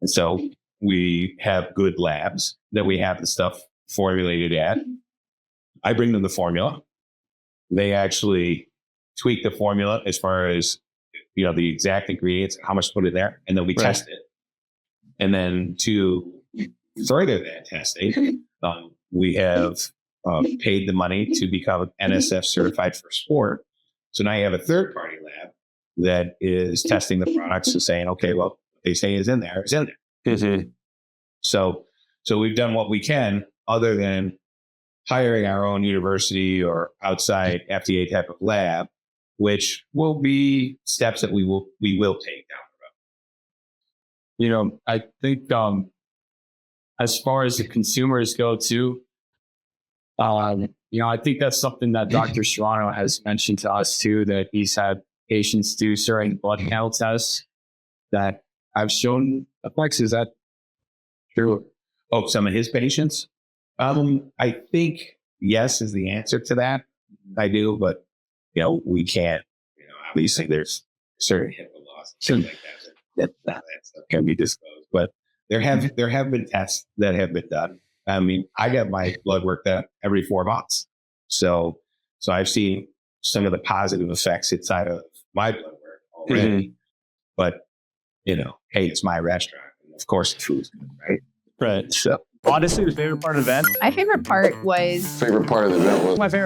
And so we have good labs that we have the stuff formulated at. I bring them the formula. They actually tweak the formula as far as, you know, the exact ingredients, how much to put in there, and then we test it. And then to further that testing, we have paid the money to become NSF certified for sport. So now you have a third-party lab that is testing the products and saying, okay, well, what they say is in there is in there. Mm-hmm. So So we've done what we can other than hiring our own university or outside FDA type of lab, which will be steps that we will take down the road. I think as far as the consumers go too, I think that's something that Dr. Serrano has mentioned to us too, that he's had patients do certain blood panel tests that have shown effects. Is that true? Oh, some of his patients? I think yes is the answer to that. I do, but we can't. Obviously, there's certain HIPAA laws and things like that can be disclosed. But there have been tests that have been done. I mean, I get my blood work done every 4 months, so I've seen some of the positive effects inside of my blood work already. But hey, it's my restaurant, and of course, the food's good, right? Right. So. Honestly, the favorite part of the event? My favorite part was... My favorite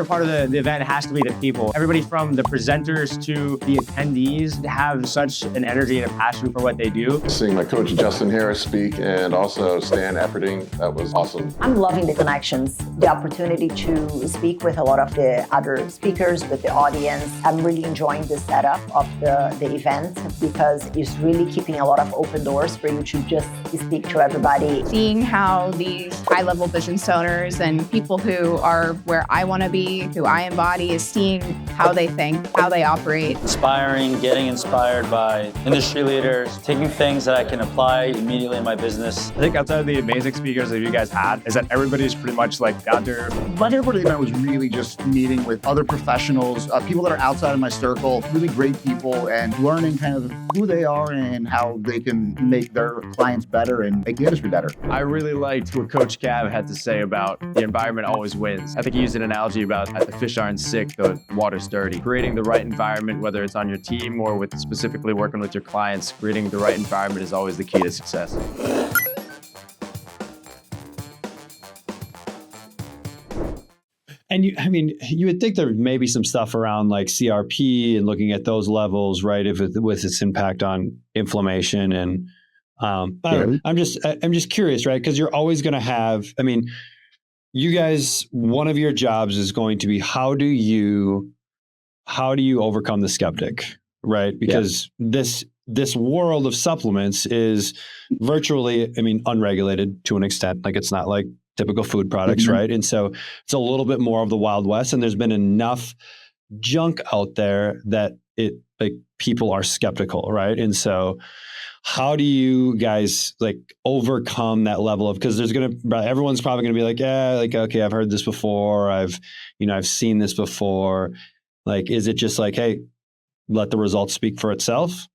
part of the event has to be the people. Everybody from the presenters to the attendees have such an energy and a passion for what they do. Seeing my coach Justin Harris speak and also Stan Efferding, that was awesome. I'm loving the connections, the opportunity to speak with a lot of the other speakers, with the audience. I'm really enjoying the setup of the event because it's really keeping a lot of open doors for you to just speak to everybody. Seeing how these high-level business owners and people who are where I want to be, who I embody, is seeing how they think, how they operate. Inspiring, getting inspired by industry leaders, taking things that I can apply immediately in my business. I think outside of the amazing speakers that you guys had, is that everybody's pretty much like out there. My favorite part of the event was really just meeting with other professionals, people that are outside of my circle, really great people, and learning kind of who they are and how they can make their clients better and make the industry better. I really liked what Coach Cav had to say about the environment always wins. I think he used an analogy about the fish aren't sick, the water's dirty. Creating the right environment, whether it's on your team or with specifically working with your clients, creating the right environment is always the key to success. And you would think there may be some stuff around like CRP and looking at those levels, right? With its impact on inflammation and I'm just curious, right? Because you're always going to have. You guys, one of your jobs is going to be how do you overcome the skeptic, right? Because this world of supplements is virtually, unregulated to an extent. Like it's not like typical food products, right? And so it's a little bit more of the Wild West, and there's been enough junk out there that people are skeptical, right? And so how do you guys overcome that level of, because everyone's probably going to be like, yeah, okay, I've heard this before. I've seen this before. Is it just hey, let the results speak for itself?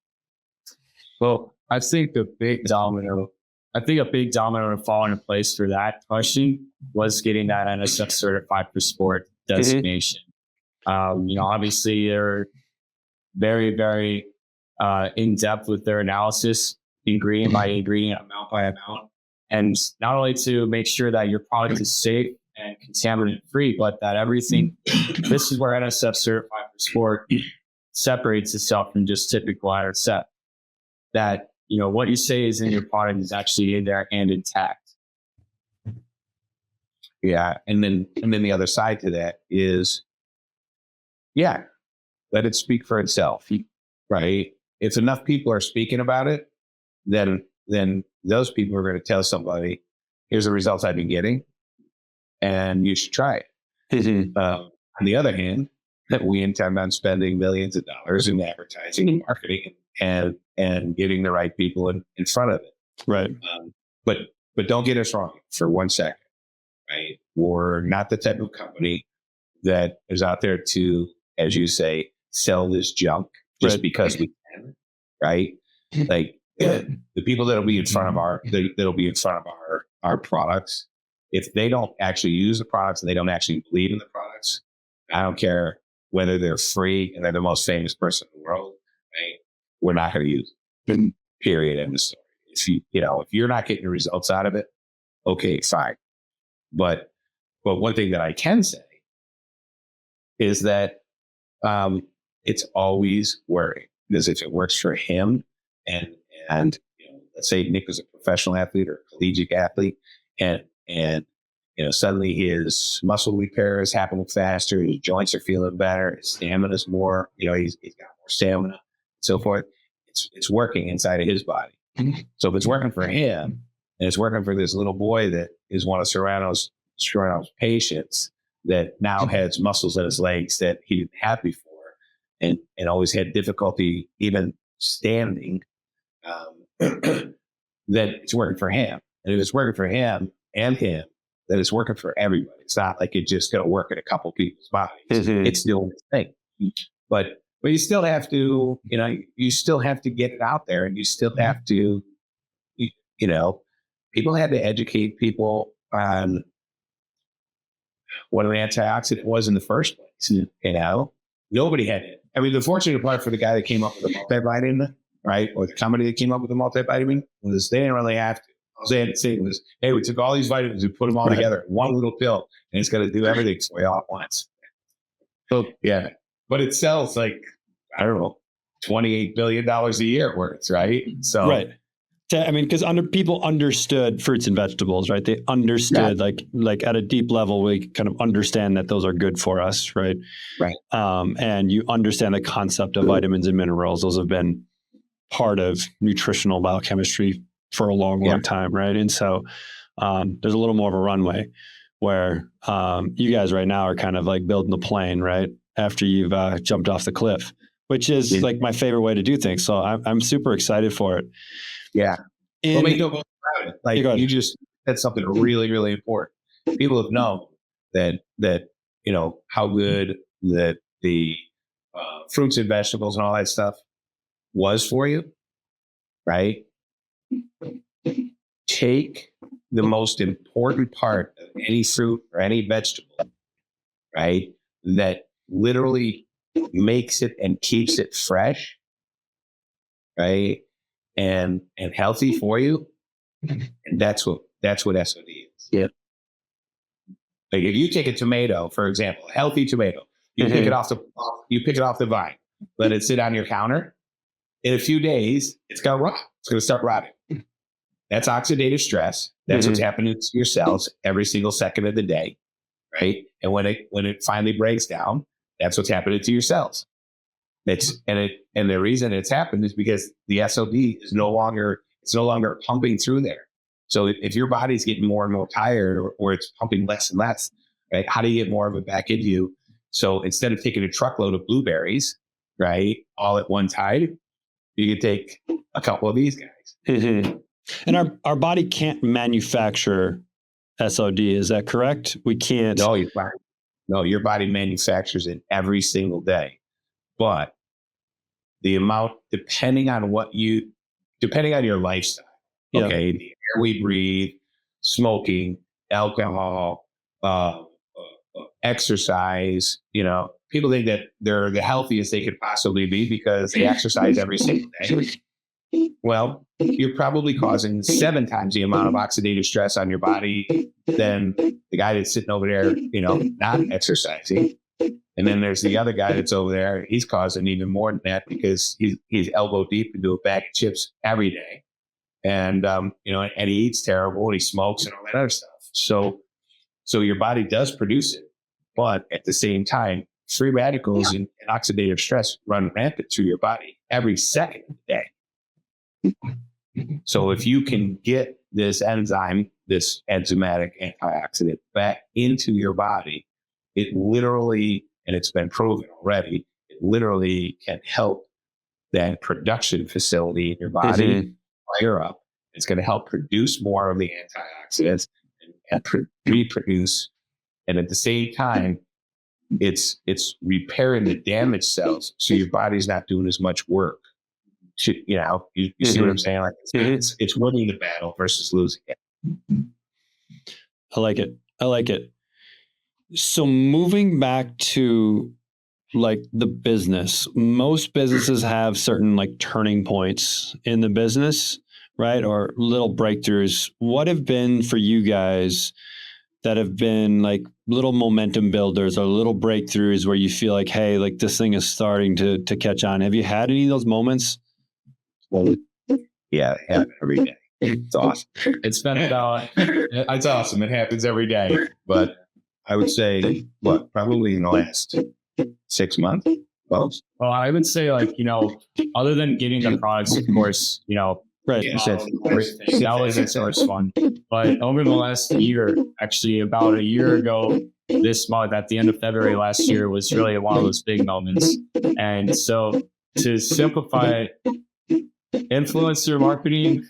Well, I think a big domino to fall into place for that question was getting that NSF certified for sport designation. Obviously they're very, very in depth with their analysis, ingredient by ingredient, amount by amount, and not only to make sure that your product is safe and contaminant free, but that everything. This is where NSF certified for sport separates itself from just typical NSF. That what you say is in your product is actually in there and intact. Yeah, and then the other side to that is, let it speak for itself, right? If enough people are speaking about it, then those people are going to tell somebody, here's the results I've been getting, and you should try it. On the other hand, we intend on spending millions of dollars in advertising and marketing and getting the right people in front of it. Right. But don't get us wrong for 1 second, right? We're not the type of company that is out there to, as you say, sell this junk just because we can, right? The people that'll be in front of our products, if they don't actually use the products and they don't actually believe in the products, I don't care whether they're free and they're the most famous person in the world, right? We're not going to use it. Period. End of story. If you're not getting the results out of it, okay, fine. But one thing that I can say is that it's always worrying, because if it works for him and let's say Nick was a professional athlete or a collegiate athlete and suddenly his muscle repair is happening faster, his joints are feeling better, his stamina's more, he's got more stamina, and so forth. It's working inside of his body. So if it's working for him, and it's working for this little boy that is one of Serrano's patients that now has muscles in his legs that he didn't have before, and always had difficulty even standing, then it's working for him. And if it's working for him, then it's working for everybody. It's not like it's just going to work in a couple people's bodies. It's still a thing. But you still have to, you still have to get it out there, and you still have to, people had to educate people on what an antioxidant was in the first place. Nobody had it. I mean, the fortunate part for the guy that came up with the multivitamin, right, or the company that came up with the multivitamin, was they didn't really have to. All they had to say was, hey, we took all these vitamins, we put them all together in one little pill, and it's going to do everything for you all at once. So, yeah. But it sells like, I don't know, $28 billion a year worth, right? So, right. I mean, because people understood fruits and vegetables, right? They understood, like at a deep level, we kind of understand that those are good for us, right? Right. And you understand the concept of vitamins and minerals. Those have been part of nutritional biochemistry for a long time, right? And so there's a little more of a runway where you guys right now are kind of like building the plane, right? After you've jumped off the cliff, which is like my favorite way to do things. So I'm super excited for it. Yeah. Well, don't go about it. Like you just said something really, really important. People have known that how good that the fruits and vegetables and all that stuff was for you, right? Take the most important part of any fruit or any vegetable, right, that literally makes it and keeps it fresh, right, and healthy for you, and that's what SOD is. Yeah. Like if you take a tomato, for example, a healthy tomato, you pick it off the vine, let it sit on your counter. In a few days, it's gonna rot. It's gonna start rotting. That's oxidative stress. That's what's happening to your cells every single second of the day, right? And when it finally breaks down, that's what's happening to your cells. And the reason it's happened is because the SOD is no longer pumping through there. So if your body's getting more and more tired, or it's pumping less and less, right? How do you get more of it back into you? So instead of taking a truckload of blueberries, right, all at one time, you can take a couple of these guys. And our body can't manufacture SOD. Is that correct? We can't. No, your body manufactures it every single day. But the amount, depending on your lifestyle, okay, the air we breathe, smoking, alcohol, exercise, people think that they're the healthiest they could possibly be because they exercise every single day. Well, you're probably causing 7 times the amount of oxidative stress on your body than the guy that's sitting over there, not exercising. And then there's the other guy that's over there. He's causing even more than that because he's elbow deep into a bag of chips every day. And, and he eats terrible and he smokes and all that other stuff. So your body does produce it. But at the same time, free radicals and oxidative stress run rampant through your body every second of the day. So if you can get this enzyme, this enzymatic antioxidant back into your body, it literally, and it's been proven already, it literally can help that production facility in your body fire up. It's going to help produce more of the antioxidants and reproduce. And at the same time, it's repairing the damaged cells. So your body's not doing as much work. You see what I'm saying? Like it's winning the battle versus losing it. I like it. So moving back to like the business, most businesses have certain like turning points in the business, right? Or little breakthroughs. What have been for you guys that have been like little momentum builders or little breakthroughs where you feel like, hey, like this thing is starting to catch on? Have you had any of those moments? Well, yeah, every day. It's awesome. It's been about, It's awesome. It happens every day. But I would say, probably in the last 6 months. Well, I would say, like, other than getting the products, of course, right. That was so much fun. But over the last year, actually about a year ago, this month, at the end of February last year, was really one of those big moments. And so to simplify influencer marketing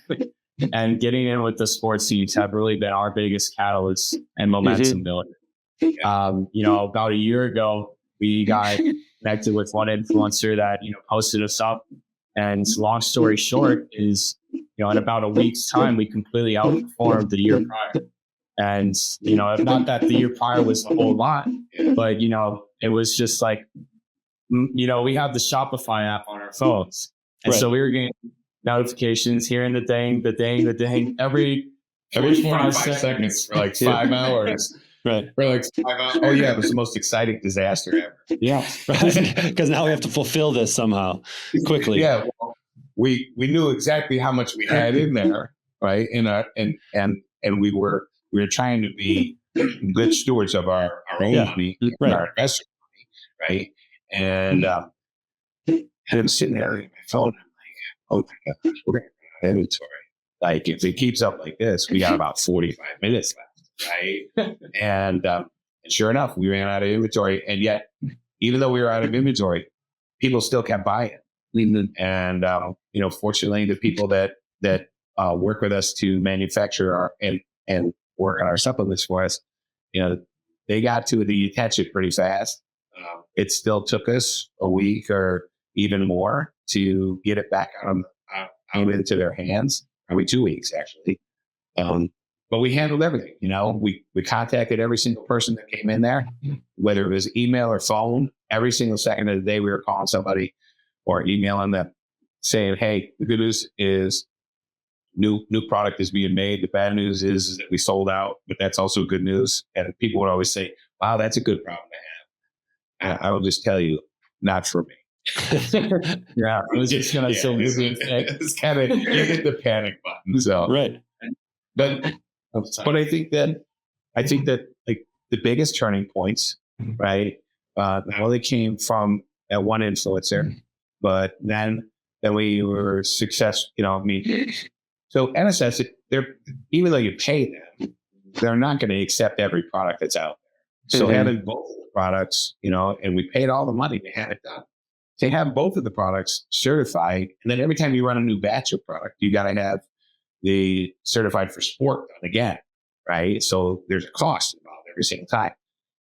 and getting in with the sports teams have really been our biggest catalyst and momentum builder. About a year ago, we got connected with one influencer that, posted us up. And long story short is, in about a week's time, we completely outperformed the year prior. And, not that the year prior was a whole lot, but, it was just like, we have the Shopify app on our phones. And so we were getting notifications, hearing the ding, every 5 seconds for like 5 hours. Right. We're like, oh yeah, it was the most exciting disaster ever. Yeah. Because now we have to fulfill this somehow quickly. Yeah. Well, we knew exactly how much we had in there, right? And we were trying to be good stewards of our own money, our investor money, right? And I'm sitting there on my phone. I'm like, oh my gosh, we're going to have inventory. Like, if it keeps up like this, we got about 45 minutes left. Right. And sure enough, we ran out of inventory. And yet, even though we were out of inventory, people still kept buying. And, fortunately, the people that work with us to manufacture and work on our supplements for us, they got to the attention pretty fast. It still took us a week or even more to get it back out into their hands. Probably 2 weeks, actually. But we handled everything. We contacted every single person that came in there, whether it was email or phone. Every single second of the day, we were calling somebody or emailing them saying, hey, the good news is new product is being made. The bad news is that we sold out, but that's also good news. And people would always say, wow, that's a good problem to have. And I will just tell you, not for me. Yeah, I was just going to say, it's kind of, you hit the panic button. So, right. But I think that like the biggest turning points, right? They came from that one influencer, but then we were successful. So NSS, even though you pay them, they're not going to accept every product that's out there. So having both of the products, and we paid all the money to have it done. To have both of the products certified, and then every time you run a new batch of product, you got to have the certified for sport done again, right? So there's a cost involved every single time.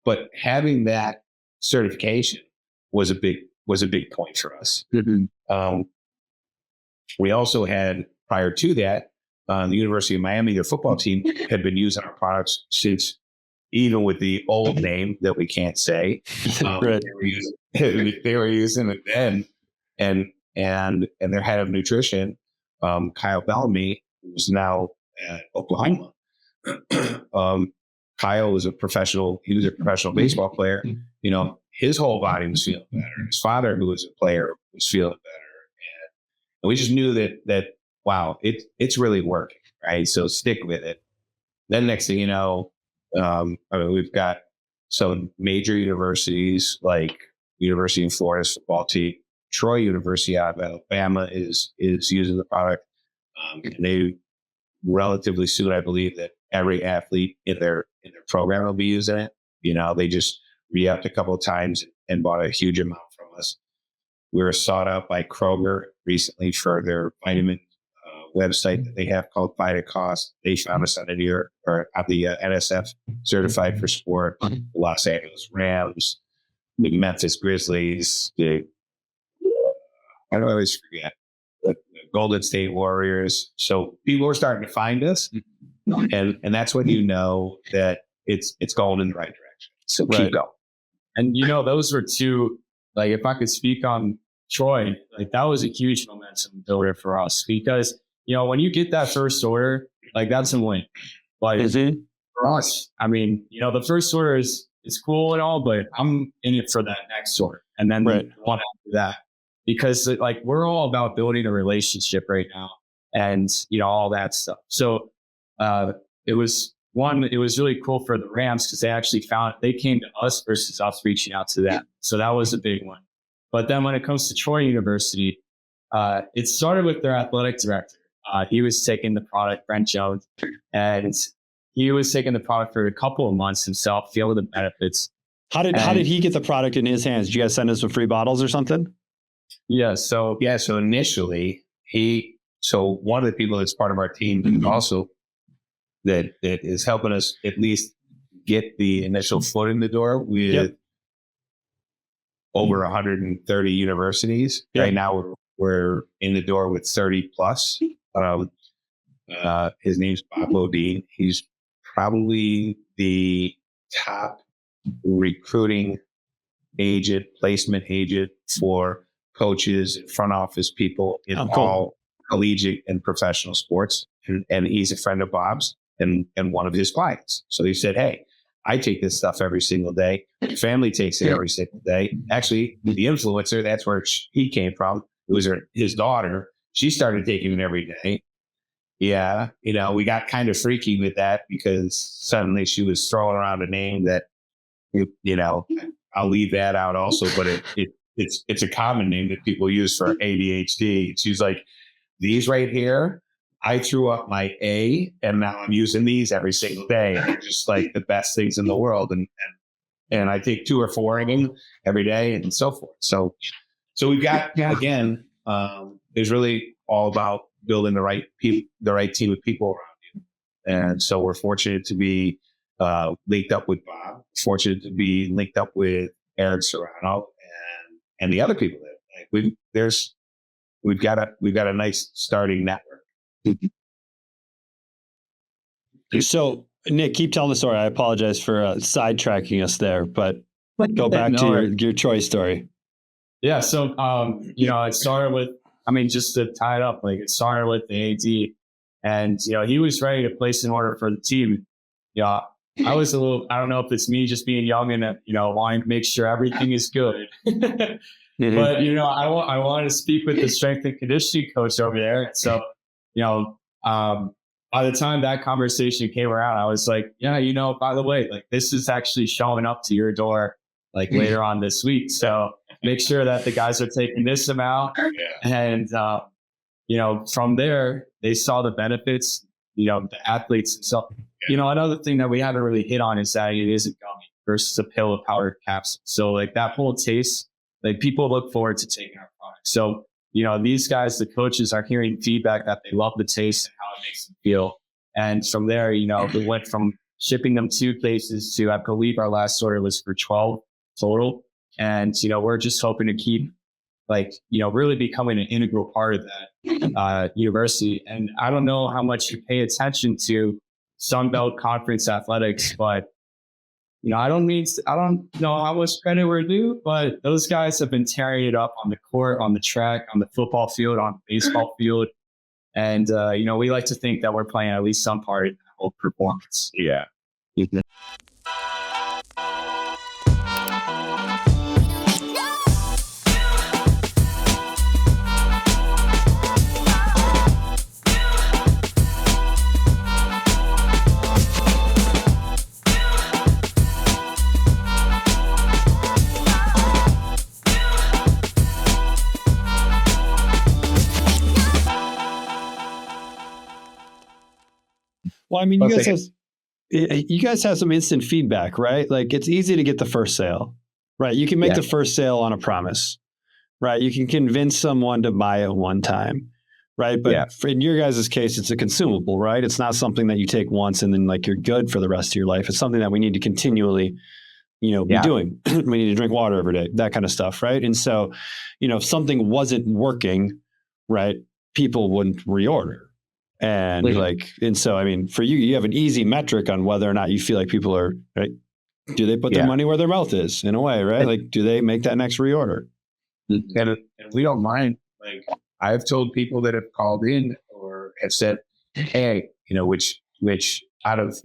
But having that certification was a big point for us. We also had, prior to that, the University of Miami, their football team had been using our products since, even with the old name that we can't say. They were using it then, and their head of nutrition, Kyle Bellamy, who's now at Oklahoma. Kyle was a professional baseball player. His whole body was feeling better. His father, who was a player, was feeling better. And we just knew that wow, it's really working, right? So stick with it. Then next thing you know, we've got some major universities like University of Florida's football team, Troy University out of Alabama is using the product. And they relatively soon, I believe, that every athlete in their program will be using it. They just re-upped a couple of times and bought a huge amount from us. We were sought out by Kroger recently for their vitamin website that they have called VitaCost. They found us on the NSF certified for sport, the Los Angeles Rams, the Memphis Grizzlies, I always forget, the Golden State Warriors. So people are starting to find us, and that's when you know that it's going in the right direction. So keep going. And those were two. Like, if I could speak on Troy, like, that was a huge momentum builder for us, because when you get that first order, like, that's a win. Like, for us, I mean, the first order is cool and all, but I'm in it for that next order, and then one after that, because like, we're all about building a relationship right now. and, you know, all that stuff. So it was really cool for the Rams because they came to us versus us reaching out to them. So that was a big one. But then when it comes to Troy University, it started with their athletic director. He was taking the product, Brent Jones, and he was taking the product for a couple of months himself, feeling the benefits. How did he get the product in his hands? Did you guys send him some free bottles or something? Yeah. So initially so one of the people that's part of our team also that is helping us at least get the initial foot in the door with over 130 universities. Yep. Right now we're in the door with 30 plus. His name's Bob Bodine. He's probably the top recruiting agent, placement agent for coaches, front office people in all collegiate and professional sports. And he's a friend of Bob's and one of his clients. So he said, hey, I take this stuff every single day. My family takes it every single day. Actually, the influencer, that's where he came from. It was his daughter. She started taking it every day. Yeah. You know, we got kind of freaky with that because suddenly she was throwing around a name that, you know, I'll leave that out also, but it's a common name that people use for ADHD. She's like, these right here, I threw up my A and now I'm using these every single day. And they're just like the best things in the world. And I take 2 or 4 of them every day and so forth. So we've got, again, it's really all about building the right team of people around you. And so we're fortunate to be linked up with Bob, fortunate to be linked up with Eric Serrano and the other people that we've got a nice starting network. So Nick, keep telling the story. I apologize for sidetracking us there, but go back to your Troy story. Yeah. So, you know, it started with, just to tie it up, like it started with the AD and, you know, he was ready to place an order for the team. Yeah. I was I don't know if it's me just being young and, you know, wanting to make sure everything is good. But, you know, I wanted to speak with the strength and conditioning coach over there. So, you know, by the time that conversation came around, I was like, yeah, you know, by the way, like this is actually showing up to your door like later on this week. So make sure that the guys are taking this amount. And, you know, from there, they saw the benefits, you know, the athletes. So, you know, another thing that we haven't really hit on is that it is a gummy versus a pill or powder capsule. So like that whole taste, like people look forward to taking our product. So, you know, these guys, the coaches are hearing feedback that they love the taste and how it makes them feel. And from there, you know, we went from shipping them 2 cases to, I believe our last order was for 12 total. And, you know, we're just hoping to keep like, you know, really becoming an integral part of that university. And I don't know how much you pay attention to Sunbelt Conference athletics, but, you know, I don't know how much credit we're due, but those guys have been tearing it up on the court, on the track, on the football field, on the baseball field. And, you know, we like to think that we're playing at least some part in the whole performance. Yeah. Well, I mean, you guys have some instant feedback, right? Like it's easy to get the first sale, right? You can make the first sale on a promise, right? You can convince someone to buy it one time, right? But in your guys' case, it's a consumable, right? It's not something that you take once and then like you're good for the rest of your life. It's something that we need to continually, you know, be doing. We need to drink water every day, that kind of stuff, right? And so, you know, if something wasn't working, right, people wouldn't reorder. And and so, I mean, for you, you have an easy metric on whether or not you feel like people are, right? Do they put their money where their mouth is in a way, right? Like, do they make that next reorder? And we don't mind. Like, I've told people that have called in or have said, hey, you know, which out of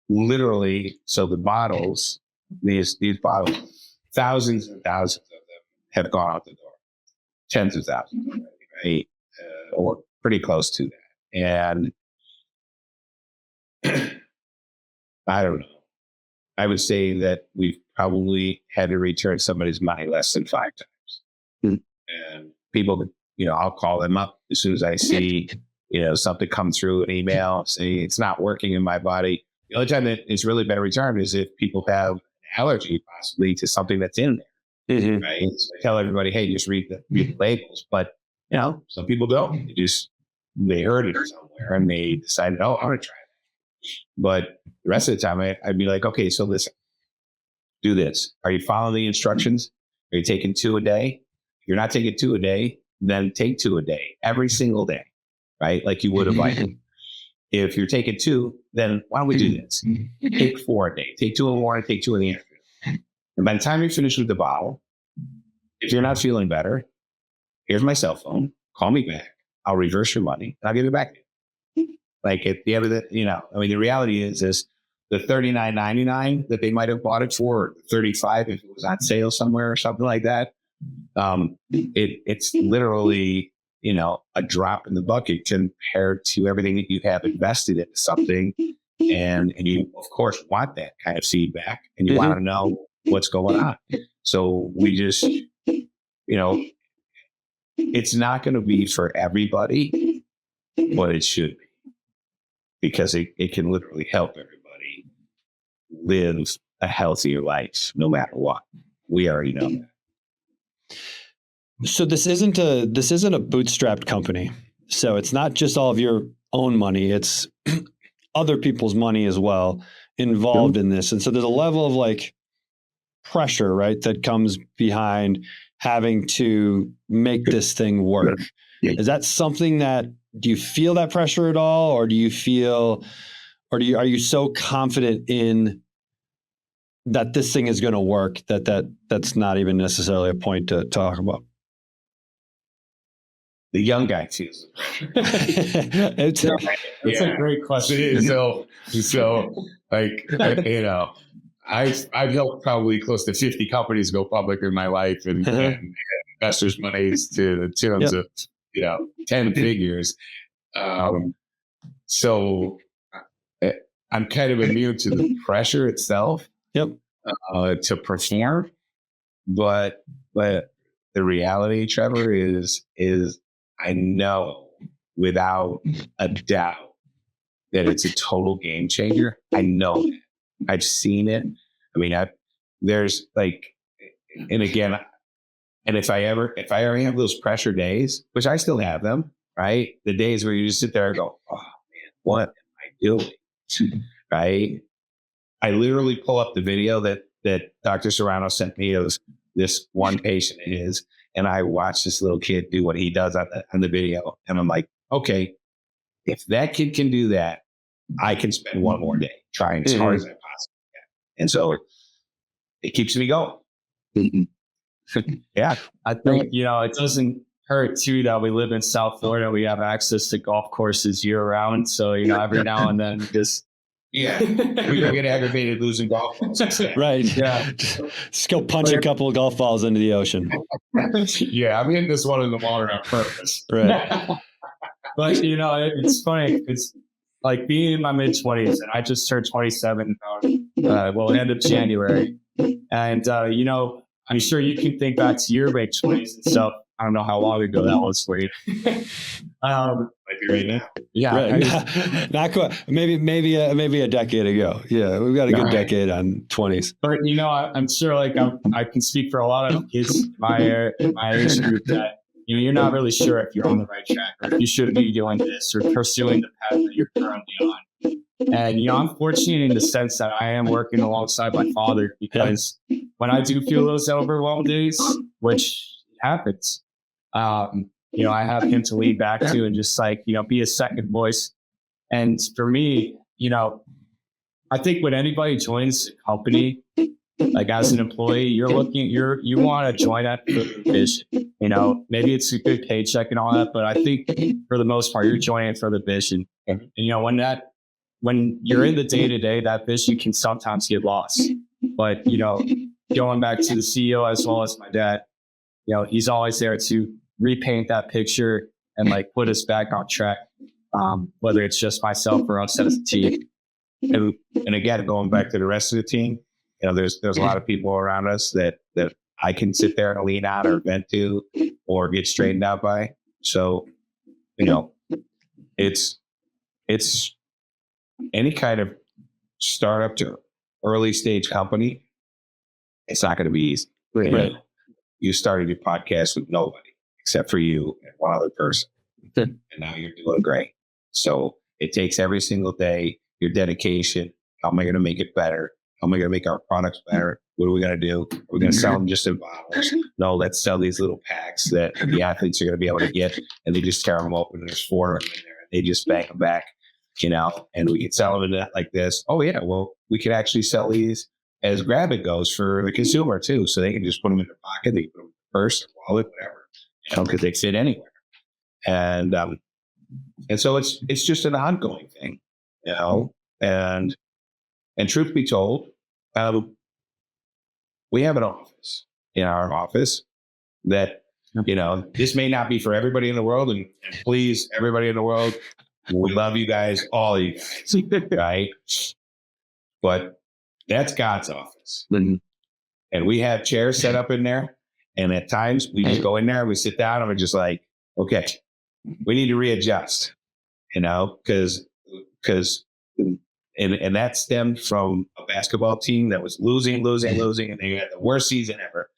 literally, so the bottles, these bottles, thousands and thousands of them have gone out the door, tens of thousands, right? Or pretty close to that. And I don't know. I would say that we've probably had to return somebody's money less than 5 times. And people, I'll call them up as soon as I see, something come through an email, say it's not working in my body. The only time that it's really been returned is if people have an allergy possibly to something that's in there. Right? So I tell everybody, hey, just read the labels. But, some people don't. They heard it somewhere and they decided, oh, I'm going to try that. But the rest of the time, I'd be like, okay, so listen, do this. Are you following the instructions? Are you taking 2 a day? If you're not taking 2 a day, then take 2 a day, every single day, right? Like you would have liked. If you're taking 2, then why don't we do this? Take 4 a day. Take 2 in the morning, take 2 in the afternoon. And by the time you finish with the bottle, if you're not feeling better, here's my cell phone. Call me back. I'll reverse your money and I'll give it back to you. Like at the end of the, the reality is the $39.99 that they might have bought it for, $35 if it was on sale somewhere or something like that. It's literally, a drop in the bucket compared to everything that you have invested into something. And you, of course, want that kind of feedback and you want to know what's going on. So we just, it's not going to be for everybody, but it should be, because it can literally help everybody live a healthier life, no matter what. We already know that. So this isn't a bootstrapped company. So it's not just all of your own money. It's other people's money as well involved in this. And so there's a level of like pressure, right, that comes behind having to make this thing work. Is that something do you feel that pressure at all? Or do you feel, are you so confident in that this thing is going to work that's not even necessarily a point to talk about? The young guy feels it's a great question. So like, I've helped probably close to 50 companies go public in my life and investors' monies to the tunes of, 10 figures. So I'm kind of immune to the pressure itself to perform. But the reality, Trevor, is I know without a doubt that it's a total game changer. I know that. I've seen it. I mean, there's like, and again, and if I ever have those pressure days, which I still have them, right? The days where you just sit there and go, oh man, what am I doing? Right? I literally pull up the video that Dr. Serrano sent me of this one patient of his, and I watch this little kid do what he does on the video. And I'm like, okay, if that kid can do that, I can spend one more day trying as hard as I possibly can. And so it keeps me going. Yeah. I think, it doesn't hurt too that we live in South Florida. We have access to golf courses year round. So, every now and then just. Yeah. We don't get aggravated losing golf balls. Right. Yeah. Just go punch a couple of golf balls into the ocean. Yeah. I'm hitting this one in the water on purpose. Right. But, it's funny. It's like being in my mid-20s, and I just turned 27, end of January. And, I'm sure you can think back to your late 20s and stuff. I don't know how long ago that was for you. Might be right now. Yeah. Right. Not quite. Maybe a decade ago. Yeah, we've got a good decade on 20s. But, I'm sure I can speak for a lot of kids in my age group that, you're not really sure if you're on the right track or if you should be doing this or pursuing the path that you're currently on. And, I'm fortunate in the sense that I am working alongside my father, because when I do feel those overwhelmed days, which happens, I have him to lean back to and just be a second voice. And for me, I think when anybody joins a company, like as an employee, you want to join that for the vision. Maybe it's a good paycheck and all that, but I think for the most part, you're joining it for the vision. And when you're in the day-to-day, that vision can sometimes get lost. But, going back to the CEO as well as my dad, he's always there to repaint that picture and put us back on track. whether it's just myself or outside of the team. And again, going back to the rest of the team, there's a lot of people around us that I can sit there and lean on or vent to or get straightened out by. So, it's any kind of startup to early stage company. It's not going to be easy. Right. You started your podcast with nobody except for you and one other person. And now you're doing great. So it takes every single day, your dedication. How am I going to make it better? How am I going to make our products better? What are we going to do? We're going to sell them just in bottles. No, let's sell these little packs that the athletes are going to be able to get, and they just tear them open. And there's 4 of them in there. And they just bang them back, and we can sell them in like this. Oh, yeah. Well, we could actually sell these as grab and goes for the consumer, too. So they can just put them in their pocket. They can put them in their purse or wallet, whatever, because they fit anywhere. And so it's just an ongoing thing, and truth be told, we have an office in our office that, this may not be for everybody in the world, and please, everybody in the world, we love you guys, all of you guys, right? But that's God's office. And we have chairs set up in there, and at times we just go in there, we sit down, and we're just like, okay, we need to readjust, because and that stemmed from a basketball team that was losing, and they had the worst season ever.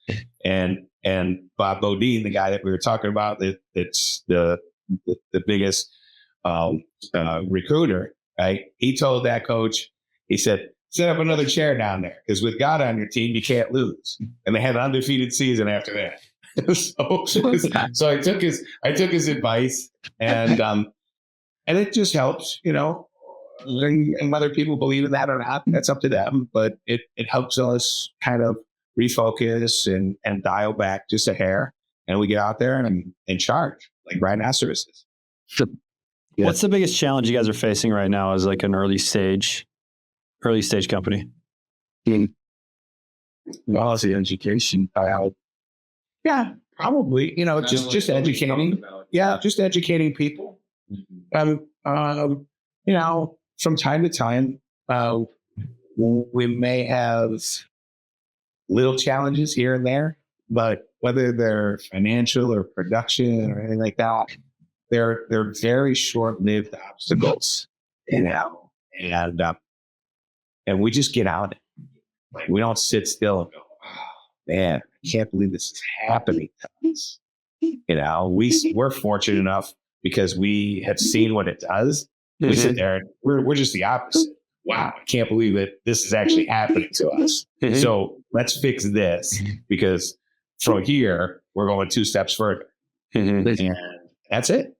And Bob Bodine, the guy that we were talking about, that's the biggest recruiter, right? He told that coach, he said, set up another chair down there, because with God on your team, you can't lose. And they had an undefeated season after that. So I took his advice, and it just helps, and whether people believe in that or not, that's up to them. But it helps us kind of refocus and dial back just a hair, and we get out there and charge like rhinoceroses. What's the biggest challenge you guys are facing right now as like an early stage company? Well, it's the education. Yeah, probably. Just educating. Yeah, just educating people. From time to time, we may have little challenges here and there, but whether they're financial or production or anything like that, they're very short-lived obstacles, and we just get out. We don't sit still and go, oh, man, I can't believe this is happening to us. We're fortunate enough because we have seen what it does. We sit there and we're just the opposite. Wow, I can't believe that this is actually happening to us. So let's fix this, because from here, we're going 2 steps further. And that's it.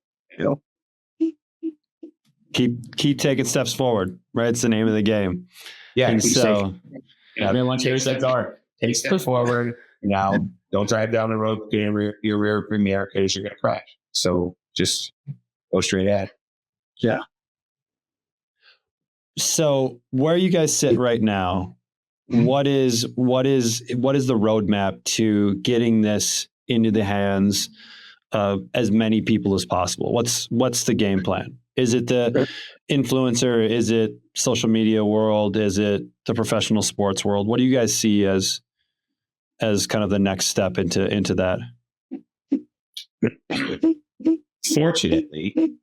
Keep taking steps forward, right? It's the name of the game. Yeah. And so, everyone takes steps forward. Take steps forward. Don't drive down the road with your rear mirror, because you're going to crash. So just go straight ahead. Yeah. So where you guys sit right now, what is the roadmap to getting this into the hands of as many people as possible? What's the game plan? Is it the influencer? Is it social media world? Is it the professional sports world? What do you guys see as kind of the next step into that? Fortunately,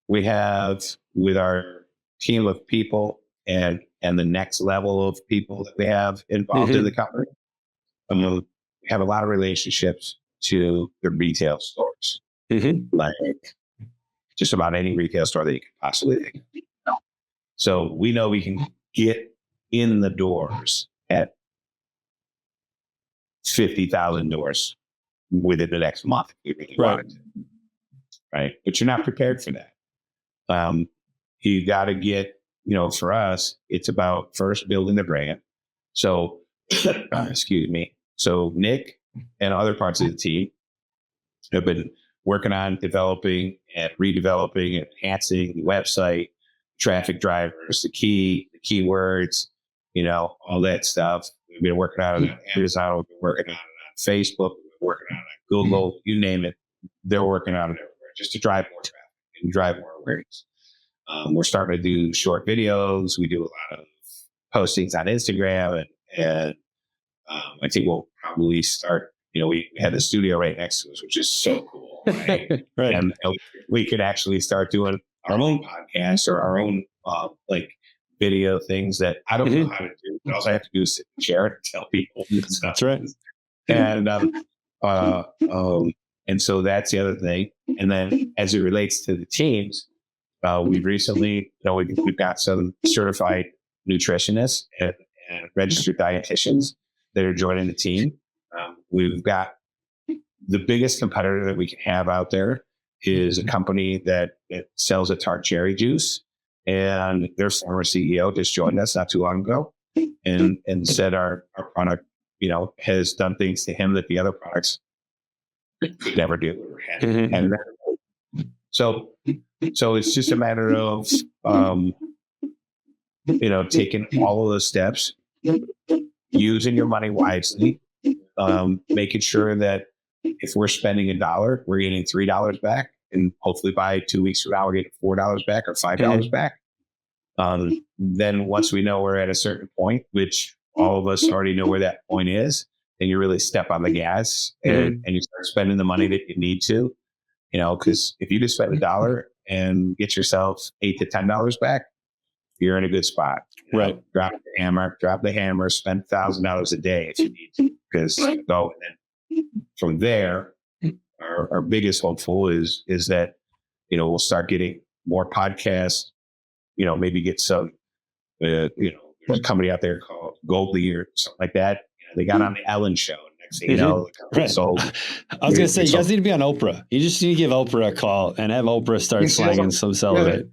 we have, with our team of people and the next level of people that we have involved in the company, we have a lot of relationships to the retail stores, like just about any retail store that you could possibly think of. So we know we can get in the doors at 50,000 doors within the next month. Right. But you're not prepared for that. You got to get, for us, it's about first building the brand. So, excuse me. So Nick and other parts of the team have been working on developing and redeveloping and enhancing the website, traffic drivers, the keywords, all that stuff. We've been working on it on Amazon, we've been working on it on Facebook, we've been working on it on Google, you name it. They're working on it everywhere just to drive more traffic. and drive more awareness. We're starting to do short videos. We do a lot of postings on Instagram, and I think we'll probably start. We had a studio right next to us, which is so cool. Right? Right. And we could actually start doing our own podcast or our own video things that I don't know how to do. But all I have to do is sit and share it and tell people. That's right. And so that's the other thing. And then as it relates to the teams, we've recently, we've got some certified nutritionists and registered dietitians that are joining the team. We've got the biggest competitor that we can have out there is a company that sells a tart cherry juice, and their former CEO just joined us not too long ago, and said our product, has done things to him that the other products could never do. So it's just a matter of taking all of those steps, using your money wisely, making sure that if we're spending $1, we're getting $3 back, and hopefully by 2 weeks from now, we're getting $4 back or $5 back. Then once we know we're at a certain point, which all of us already know where that point is, then you really step on the gas and you start spending the money that you need to, because if you just spend $1 and get yourself $8 to $10 back, you're in a good spot. Right. Drop the hammer, spend $1,000 a day if you need to, because go. And then from there, our biggest hopeful is that, we'll start getting more podcasts, maybe get some, there's a company out there called Goldie or something like that. They got on the Ellen show. Next thing you know, sold. I was going to say, you guys need to be on Oprah. You just need to give Oprah a call and have Oprah start slanging some Cellev8.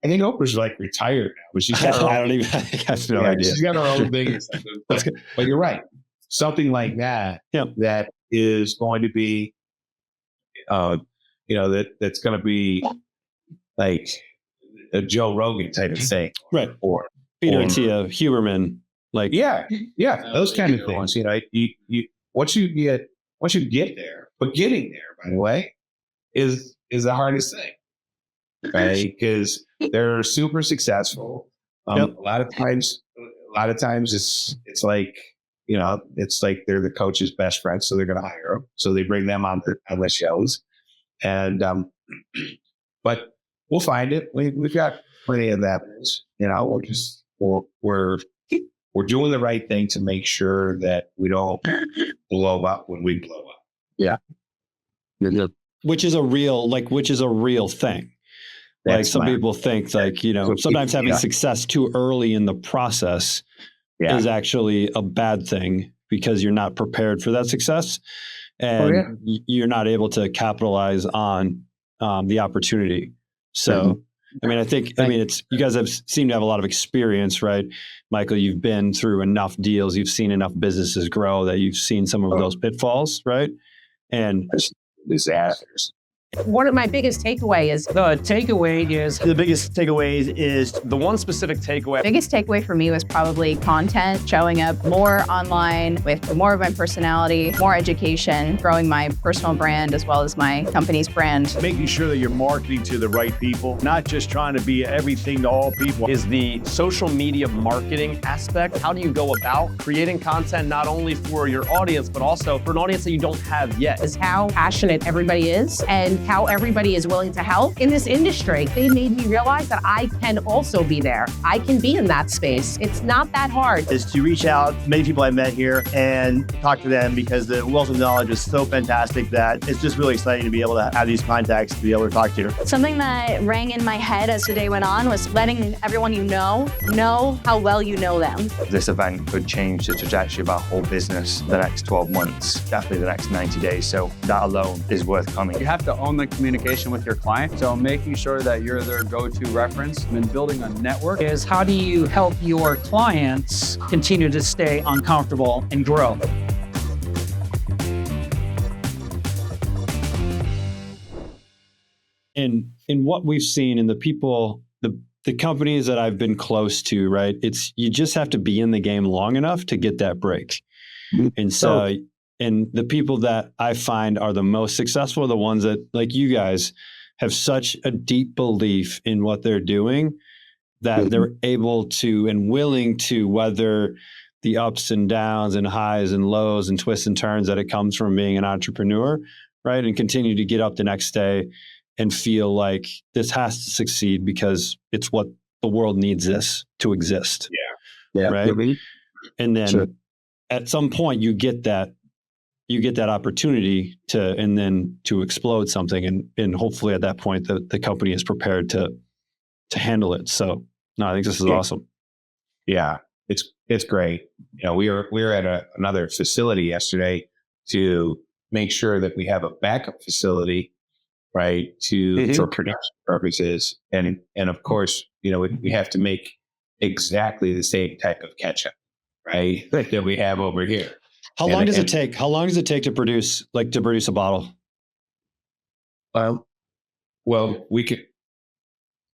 I think Oprah's retired now, but she's got her own, I have no idea. She's got her own thing. But you're right. Something like that, that is going to be, that's going to be like a Joe Rogan type of thing. Right. Or Peter and Tia Huberman. Like, those kind of things. Once you get there, but getting there, by the way, is the hardest thing. Right, because they're super successful. A lot of times it's like it's like they're the coach's best friend, so they're going to hire them. So they bring them on the shows, and but we'll find it. We've got plenty of evidence. We're doing the right thing to make sure that we don't blow up when we blow up. Yeah, which is a real thing. Some people think sometimes having success too early in the process is actually a bad thing because you're not prepared for that success and you're not able to capitalize on the opportunity. So, you guys seem to have a lot of experience, right? Michael, you've been through enough deals. You've seen enough businesses grow that you've seen some of those pitfalls, right? And disasters. One of my biggest takeaway is the biggest takeaways is the one specific takeaway. Biggest takeaway for me was probably content, showing up more online with more of my personality, more education, growing my personal brand as well as my company's brand. Making sure that you're marketing to the right people, not just trying to be everything to all people. Is the social media marketing aspect. How do you go about creating content not only for your audience, but also for an audience that you don't have yet? Is how passionate everybody is and how everybody is willing to help in this industry. They made me realize that I can also be there. I can be in that space. It's not that hard. Is to reach out to many people I met here and talk to them because the wealth of knowledge is so fantastic that it's just really exciting to be able to have these contacts to be able to talk to you. Something that rang in my head as the day went on was letting everyone know how well you know them. This event could change the trajectory of our whole business the next 12 months, definitely the next 90 days. So that alone is worth coming. You have to own the communication with your client. So making sure that you're their go-to reference and building a network is how do you help your clients continue to stay uncomfortable and grow? In what we've seen in the people, the companies that I've been close to, right? It's you just have to be in the game long enough to get that break. And so and the people that I find are the most successful are the ones that, like you guys, have such a deep belief in what they're doing that they're able to and willing to weather the ups and downs and highs and lows and twists and turns that it comes from being an entrepreneur, right? And continue to get up the next day and feel like this has to succeed because it's what the world needs this to exist. Yeah. Right. And then at some point you get that opportunity to explode something. And hopefully at that point, the company is prepared to handle it. So no, I think this is awesome. Yeah, it's great. We were at another facility yesterday to make sure that we have a backup facility, right, for production purposes. And of course, we have to make exactly the same type of ketchup, right, that we have over here. How long does it take? How long does it take to produce a bottle? Well, we could.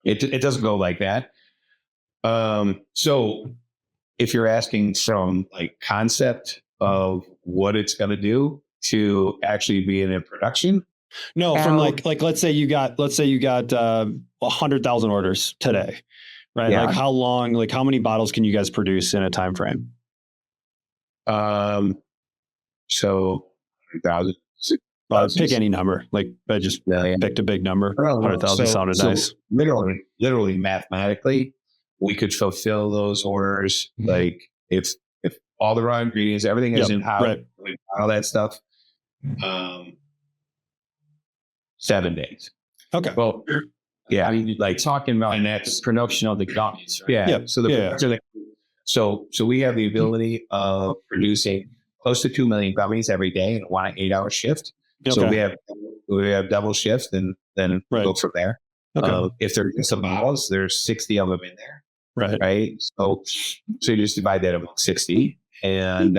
It doesn't go like that. So if you're asking from like concept of what it's going to do to actually being in production, no, from like let's say you got 100,000 orders today, right? Yeah. Like how long? Like how many bottles can you guys produce in a time frame? So 100,000. Pick any number. Like I just picked a big number. 100,000 sounded nice. Literally, mathematically, we could fulfill those orders. Like if all the raw ingredients, everything is in house, right, all that stuff. 7 days. Okay. Well, yeah. I mean, like talking about, and that's production of the gummies, right? Yeah. So so we have the ability of producing close to 2 million gummies every day in a 8-hour shift. Okay. So we have double shift and then go from there. Okay. If there's some bottles, there's 60 of them in there. Right. Right. So you just divide that among 60, and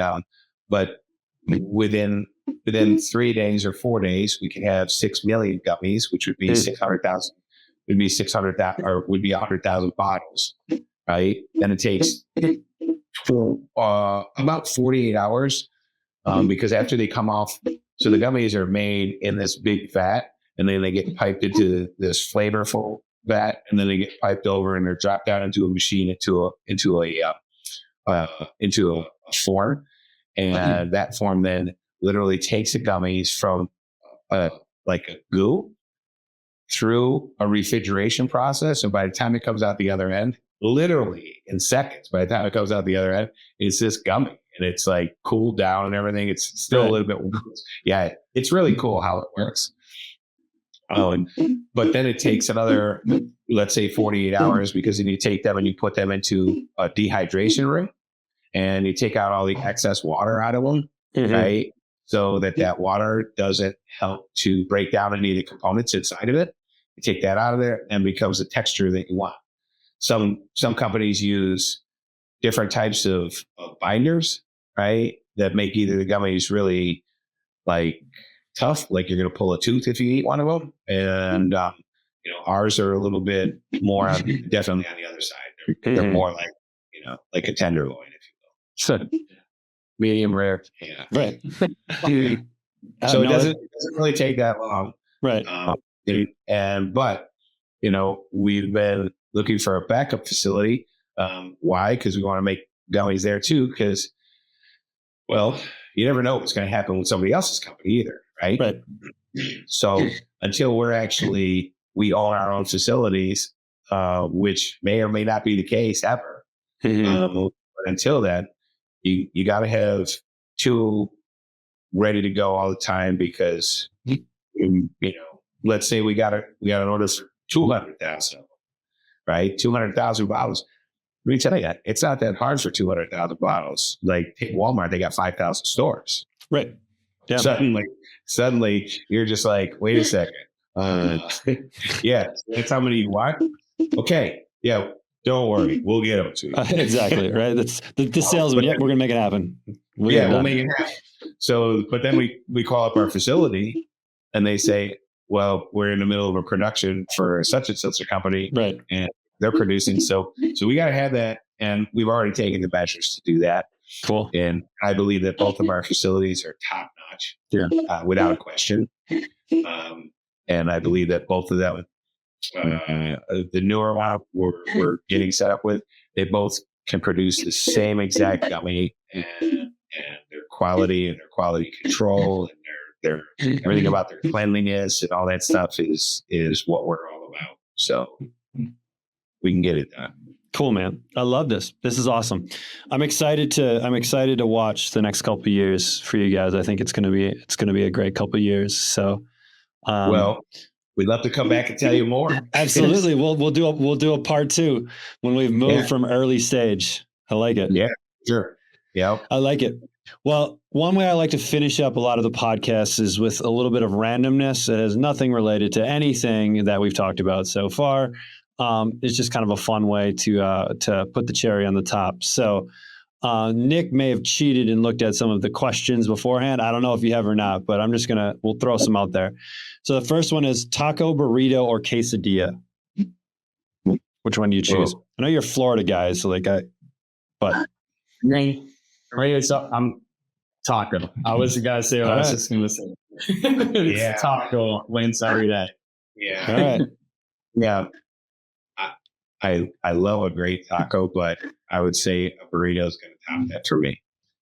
but within 3 days or 4 days, we can have 6 million gummies, which would be 600,000. Would be 600,000 or would be 100,000 bottles. Right. Then it takes about 48 hours because after they come off, so the gummies are made in this big vat, and then they get piped into this flavorful vat, and then they get piped over and they're dropped down into a machine into a form, and that form then literally takes the gummies from like a goo through a refrigeration process, and by the time it comes out the other end, literally in seconds, by the time it comes out the other end, it's this gummy, and it's like cooled down and everything. It's still a little bit, yeah, it's really cool how it works. But then it takes another, let's say 48 hours, because then you take them and you put them into a dehydration room and you take out all the excess water out of them, right? So that water doesn't help to break down any of the components inside of it. You take that out of there and it becomes the texture that you want. Some companies use different types of binders, right? That make either the gummies really like tough, like you're going to pull a tooth if you eat one of them. And, ours are a little bit more definitely on the other side. They're more like, like a tenderloin, if you will. So medium rare. Yeah. Right. So it doesn't really take that long. Right. But we've been looking for a backup facility. Why? Because we want to make gummies there too. Because, well, you never know what's going to happen with somebody else's company either, right? Right. So until we own our own facilities, which may or may not be the case ever. But until then, you got to have two ready to go all the time, because let's say we got an order for 200,000, right? 200,000 bottles. Let me tell you that it's not that hard for 200,000 bottles. Like take Walmart, they got 5,000 stores. Right. Yeah. Suddenly you're just like, wait a second. Yeah, that's how many you want. Okay. Yeah. Don't worry. We'll get them to you. Exactly. Right. That's the salesman. Yeah, we're going to make it happen. We'll make it happen. So, but then we call up our facility and they say, well, we're in the middle of a production for such and such a company. Right. And they're producing. So we got to have that. And we've already taken the measures to do that. Cool. And I believe that both of our facilities are top notch. Yeah. Without a question. And I believe that both of them, the newer one we're getting set up with, they both can produce the same exact gummy, and their quality and their quality control and their everything about their cleanliness and all that stuff is what we're all about. So we can get it done. Cool, man. I love this. This is awesome. I'm excited to watch the next couple of years for you guys. I think it's gonna be a great couple of years. So well, we'd love to come back and tell you more. Absolutely. We'll do a part 2 when we've moved from early stage. I like it. Yeah, sure. Yeah. I like it. Well, one way I like to finish up a lot of the podcasts is with a little bit of randomness. It has nothing related to anything that we've talked about so far. It's just kind of a fun way to put the cherry on the top. So Nick may have cheated and looked at some of the questions beforehand. I don't know if you have or not, but we'll throw some out there. So the first one is taco, burrito, or quesadilla. Which one do you choose? Oh. I know you're Florida guys, so but I'm taco. I was the guy say what I was just going to say. Yeah. Taco wins every day. Yeah. All right. Yeah. I love a great taco, but I would say a burrito is going to top that for me.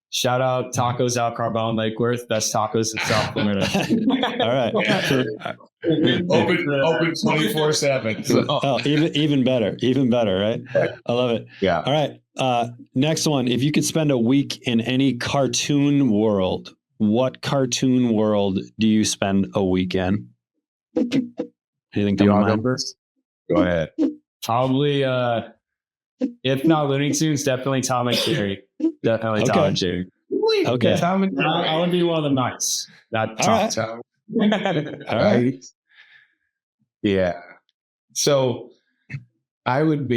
Shout out Tacos Al Carbone Lake Worth, best tacos in South Florida. All right. Open 24/7. Oh, even better, right? I love it. Yeah. All right. Next one. If you could spend a week in any cartoon world, what cartoon world do you spend a week in? Anything come to mind? Go ahead. Probably, if not Looney Tunes, definitely Tom and Jerry. Definitely Tom and Jerry. Okay. Tom and Jerry. I would be one of the mice. Not Tom. All right. Yeah. So I would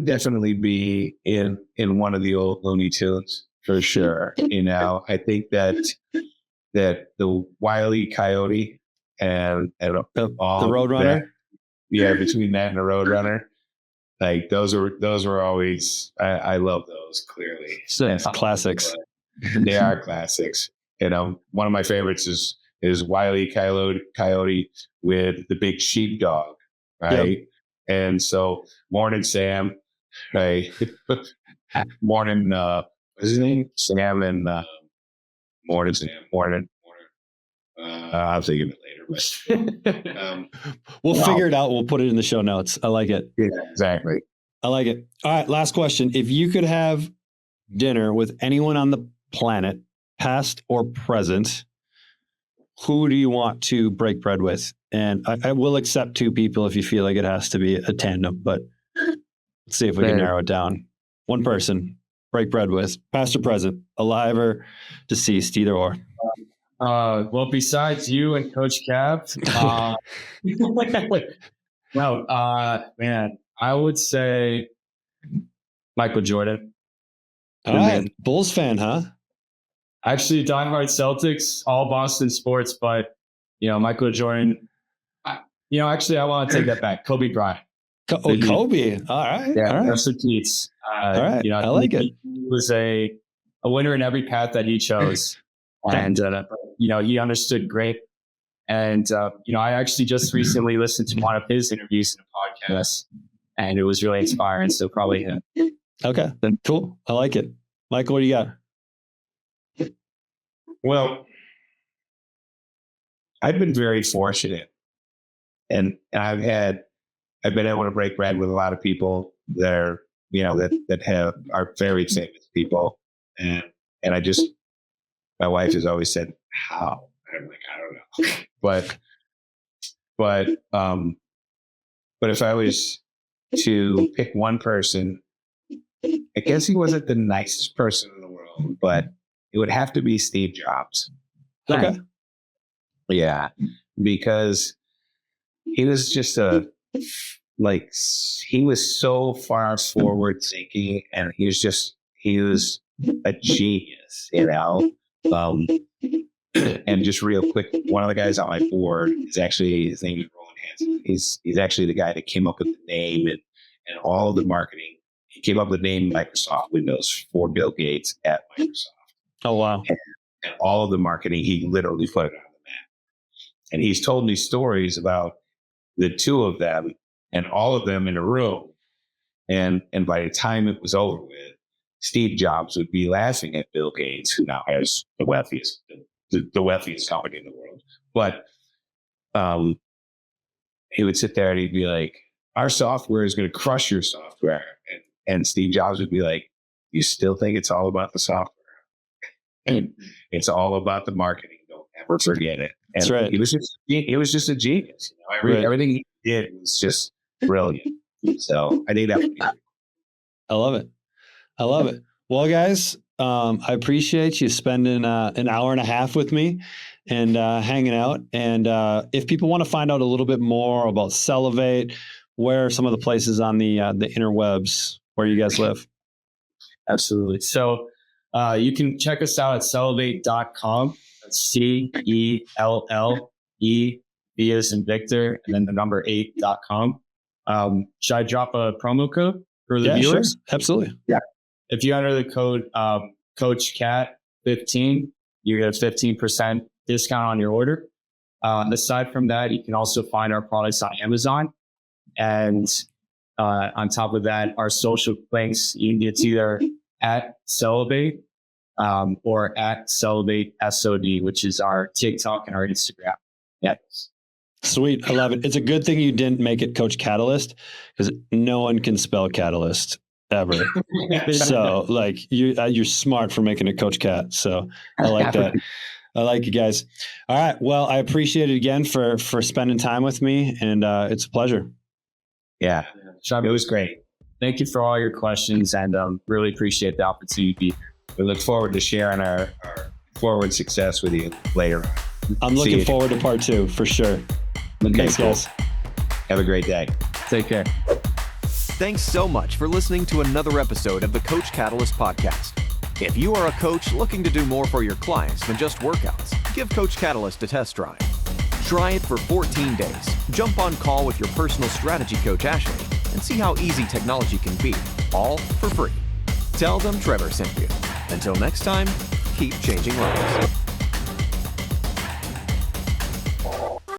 definitely be in one of the old Looney Tunes for sure. I think that the Wile E. Coyote and the Roadrunner. Roadrunner. Yeah, between that and the Roadrunner, like those were always I love those clearly. It's classics. They are classics. One of my favorites is Wile E. Coyote with the big sheepdog, right? Yep. And so Morning Sam, right? Morning, what's his name? Sam and Morning Sam. Morning. I'll think of it later, but we'll figure it out. We'll put it in the show notes. I like it. Yeah, exactly. I like it. All right. Last question. If you could have dinner with anyone on the planet, past or present, who do you want to break bread with? And I will accept 2 people if you feel like it has to be a tandem, but let's see if we can narrow it down. One person, break bread with, past or present, alive or deceased, either or. Well, besides you and Coach Cav, man, I would say Michael Jordan. All right. Bulls fan, huh? Actually, diehard Celtics, all Boston sports, but, Michael Jordan. Actually, I want to take that back. Kobe Bryant. Kobe. All right. Yeah, all right. Rest in peace. All right. I like it. He was a winner in every path that he chose. And, he understood great. And, I actually just recently listened to one of his interviews in a podcast, and it was really inspiring. So probably him. Okay. Then cool. I like it. Michael, what do you got? Well, I've been very fortunate, and I've been able to break bread with a lot of people that are, that are very famous people. And my wife has always said, how? And I'm like, I don't know. But if I was to pick one person, I guess he wasn't the nicest person in the world, but it would have to be Steve Jobs. Okay. Yeah, because he was just he was so far forward thinking, and he was a genius, and just real quick, one of the guys on my board is actually, his name is Roland Hansen. He's actually the guy that came up with the name and all of the marketing. He came up with the name Microsoft Windows for Bill Gates at Microsoft. Oh, wow. And all of the marketing, he literally put it on the map. And he's told me stories about the two of them and all of them in a room. And by the time it was over with, Steve Jobs would be laughing at Bill Gates, who now has the wealthiest company in the world. But he would sit there and he'd be like, our software is going to crush your software. And Steve Jobs would be like, you still think it's all about the software? And it's all about the marketing. Don't ever forget it. And That's right. He was just a genius. Everything he did was just brilliant. So I think that would be I love it. I love it. Well, guys, I appreciate you spending an hour and a half with me and hanging out. And if people want to find out a little bit more about Cellev8, where are some of the places on the interwebs where you guys live? Absolutely. So you can check us out at Cellev8.com. That's CELLE, V as in Victor, and then the number 8.com. Should I drop a promo code for the viewers? Sure. Absolutely. Yeah. If you enter the code CoachCat15, you get a 15% discount on your order. Aside from that, you can also find our products on Amazon. And on top of that, our social links, it's either at Cellev8 or at Cellev8 SOD, which is our TikTok and our Instagram. Yes. Sweet. I love it. It's a good thing you didn't make it Coach Catalyst, because no one can spell catalyst ever. So like you're smart for making it Coach Cat. So I like that. I like you guys. All right. Well, I appreciate it again for spending time with me, and it's a pleasure. Yeah. It was great. Thank you for all your questions, and really appreciate the opportunity. We look forward to sharing our forward success with you later. I'm looking forward to part 2 for sure. Thanks, guys. Have a great day. Take care. Thanks so much for listening to another episode of the Coach Catalyst podcast. If you are a coach looking to do more for your clients than just workouts, give Coach Catalyst a test drive. Try it for 14 days. Jump on call with your personal strategy coach, Ashley, and see how easy technology can be, all for free. Tell them Trevor sent you. Until next time, keep changing lives.